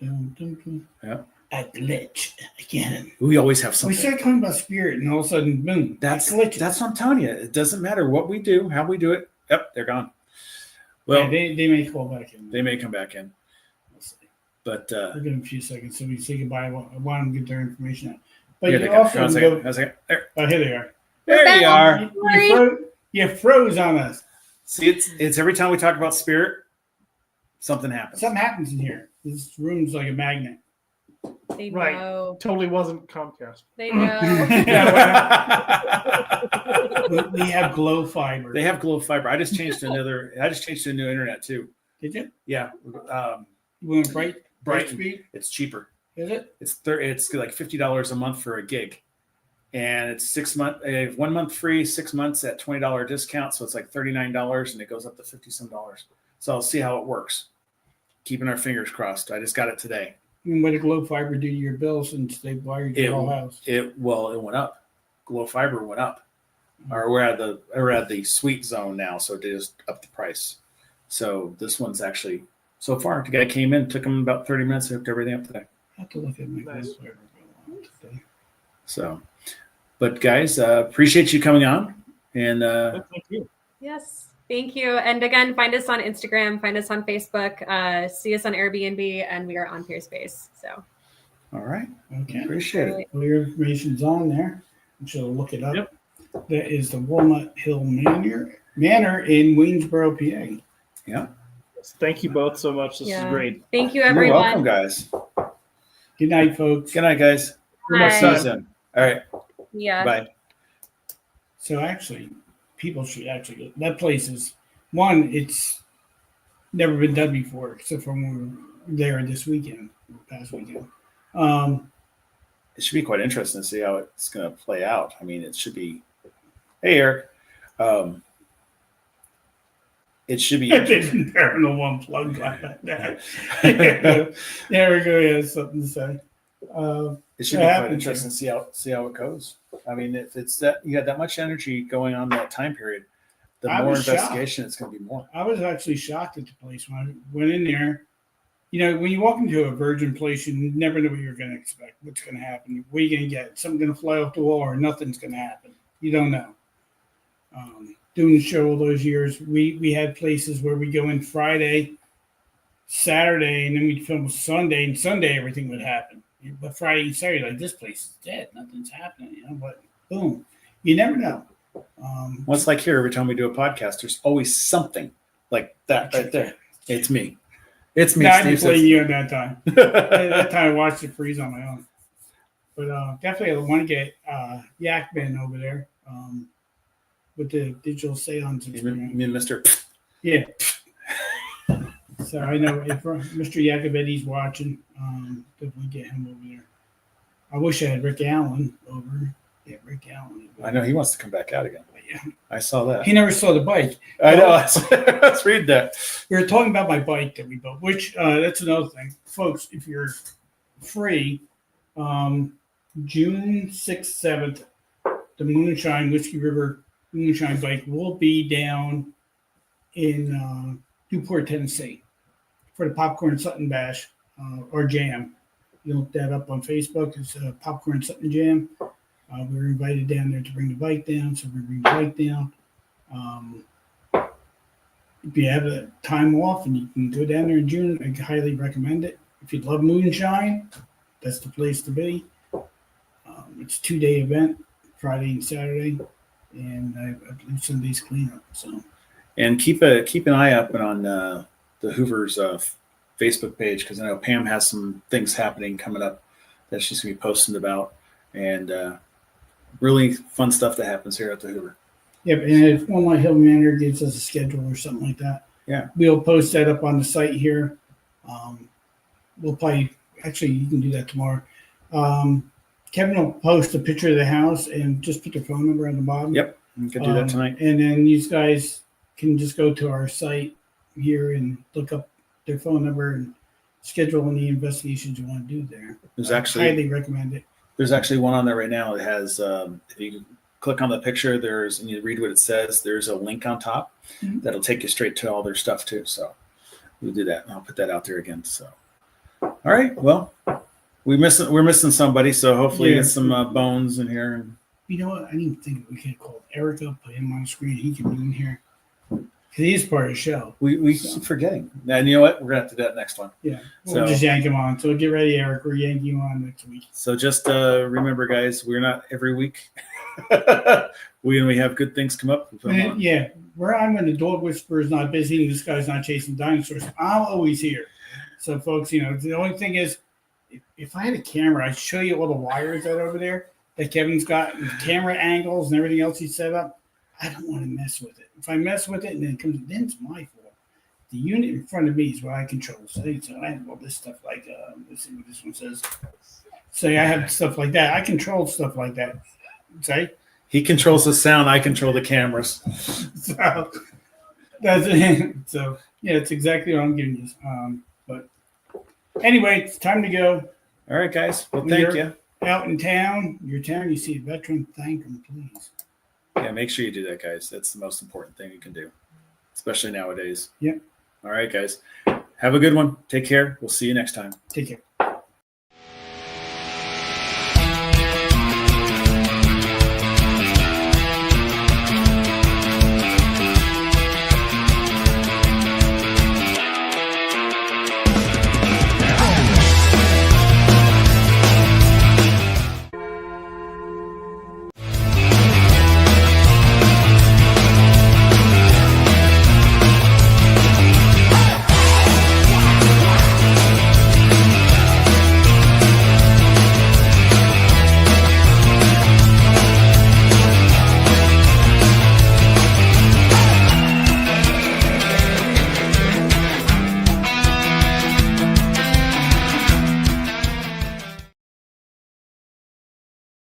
Dun, dun, dun. Yep. I glitch again. We always have We something. started talking about spirit, and all of a sudden, boom! That's glitch. what I'm telling you. It doesn't matter what we do, how we do it. Yep, they're gone. Well, Yeah, they may call back in. they may come back in, We'll see. but We'll give them a few seconds so we say goodbye. I want them to get their information out. But here you they come. also How's can that? go. How's that? There, Oh, here they are. there you are. You froze on us. See, it's every time we talk about spirit, something happens. Something happens in here. This room's like a magnet. They Right. know. Totally wasn't Comcast. They know. We have glow fiber. They have glow fiber. I just changed to a new internet too. Did you? Yeah, You want bright Bright. speed? it's cheaper. Is it? It's like $50 a month for a gig, and it's 6 month, 1 month free, 6 months at $20 discount. So it's like $39, and it goes up to $50 some. So I'll see how it works. Keeping our fingers crossed. I just got it today. And what did glow fiber do to your bill since they wired your whole house? It went up. Glow fiber went up. Or we're at the sweet zone now, so it just upped the price. So this one's actually so far. The guy came in, took him about 30 minutes, hooked everything up today. I have to look at my Nice. glow fiber bill today. So, but guys, appreciate you coming on, and Thank you. Yes. Thank you. And again, find us on Instagram, find us on Facebook, see us on Airbnb, and we are on Peerspace. So all right, Okay. appreciate it. All your information's on there. I'm sure look it up. Yep. That is the Wallnut Hill Manor in Waynesboro, PA. Yeah, Thank you both so much. This is great. thank you, you're everyone. welcome, guys. Good night, folks. Good night, guys. Bye. See you soon. All right, Yeah. bye. So actually, people should actually go. That place is one. It's never been done before, except for when we were there this weekend, past weekend. It should be quite interesting to see how it's going to play out. I mean, it should be. Hey, Eric. It should be. I didn't paranormal unplugged like that. There we go. He has something to say. It should be quite interesting to see how it goes. I mean, if it's that you got that much energy going on that time period, the I more was investigation it's going to be more. I was actually shocked at the place when I went in there. You know, when you walk into a virgin place, you never know what you're going to expect. What's going to happen? What are you going to get? Something going to fly off the wall, or nothing's going to happen. You don't know. Doing the show all those years, we had places where we go in Friday, Saturday, and then we'd film Sunday, and Sunday everything would happen. But Friday and Saturday, like, this place is dead. Nothing's happening, you know. But boom, you never know. Well, it's like here, every time we do a podcast, there's always something like that right there. It's me. It's me, No, I Steve. didn't blame says- you at that time. At that time, I watched it freeze on my own. But definitely, I want to get Yak Ben over there with the digital seance You experience. mean Mr. Yeah. So I know if Mr. Yakubetti's watching, definitely get him over there. I wish I had Rick Allen over. Yeah, Rick Allen. I know he wants to come back out again. But yeah. I saw that. He never saw the bike. I know. Let's read that. We were talking about my bike that we built, which that's another thing. Folks, if you're free, June 6th, 7th, the Moonshine Whiskey River Moonshine bike will be down in Newport, Tennessee for the Popcorn Sutton Bash or Jam. You look that up on Facebook. It's Popcorn Sutton Jam. We were invited down there to bring the bike down, so we bring the bike down. If you have a time off and you can go down there in June, I highly recommend it. If you love moonshine, that's the place to be. It's a 2-day event, Friday and Saturday, and I believe Sunday's cleanup. So And keep an eye up on the Hoover's Facebook page, because I know Pam has some things happening coming up that she's going to be posting about, and really fun stuff that happens here at the Hoover. yeah, and if Wallnut Hill Manor gives us a schedule or something like that, Yeah. we'll post that up on the site here. We'll probably actually you can do that tomorrow. Kevin will post a picture of the house and just put their phone number on the bottom. Yep, we could do that tonight. And then these guys can just go to our site here and look up their phone number and schedule any investigations you want to do there. There's I actually highly recommend it. There's actually one on there right now. It has, if you click on the picture, and you read what it says, there's a link on top Mhm. that'll take you straight to all their stuff too. So we'll do that. And I'll put that out there again. So, all right. Well, we're missing somebody. So hopefully Yeah. get some bones in here. And You know what? I didn't even think we could have called Erica, put him on the screen. He can be in here. Because he is part of the show. we So. keep forgetting. And you know what? We're going to have to do that next one. Yeah. We'll So- just yank him on. So get ready, Eric. We're yanking you on next week. So just remember, guys, we're not every week. When we have good things come up, we put them on. Yeah. Where I'm when the dog whisperer is not busy and this guy's not chasing dinosaurs, I'm always here. So, folks, the only thing is, if I had a camera, I'd show you all the wires that are over there that Kevin's got, and camera angles and everything else he set up. I don't want to mess with it. If I mess with it and then it comes, then it's my fault. The unit in front of me is what I control. So I have all this stuff like, let's see what this one says. Say I have stuff like that. I control stuff like that. Say. He controls the sound. I control the cameras. So that's it. So yeah, it's exactly what I'm giving you. But anyway, it's time to go. All right, guys. Well, When thank you're you. Out in town, your town, you see a veteran, thank them, please. Yeah, make sure you do that, guys. That's the most important thing you can do, especially nowadays. Yep. All right, guys. Have a good one. Take care. We'll see you next time. Take care.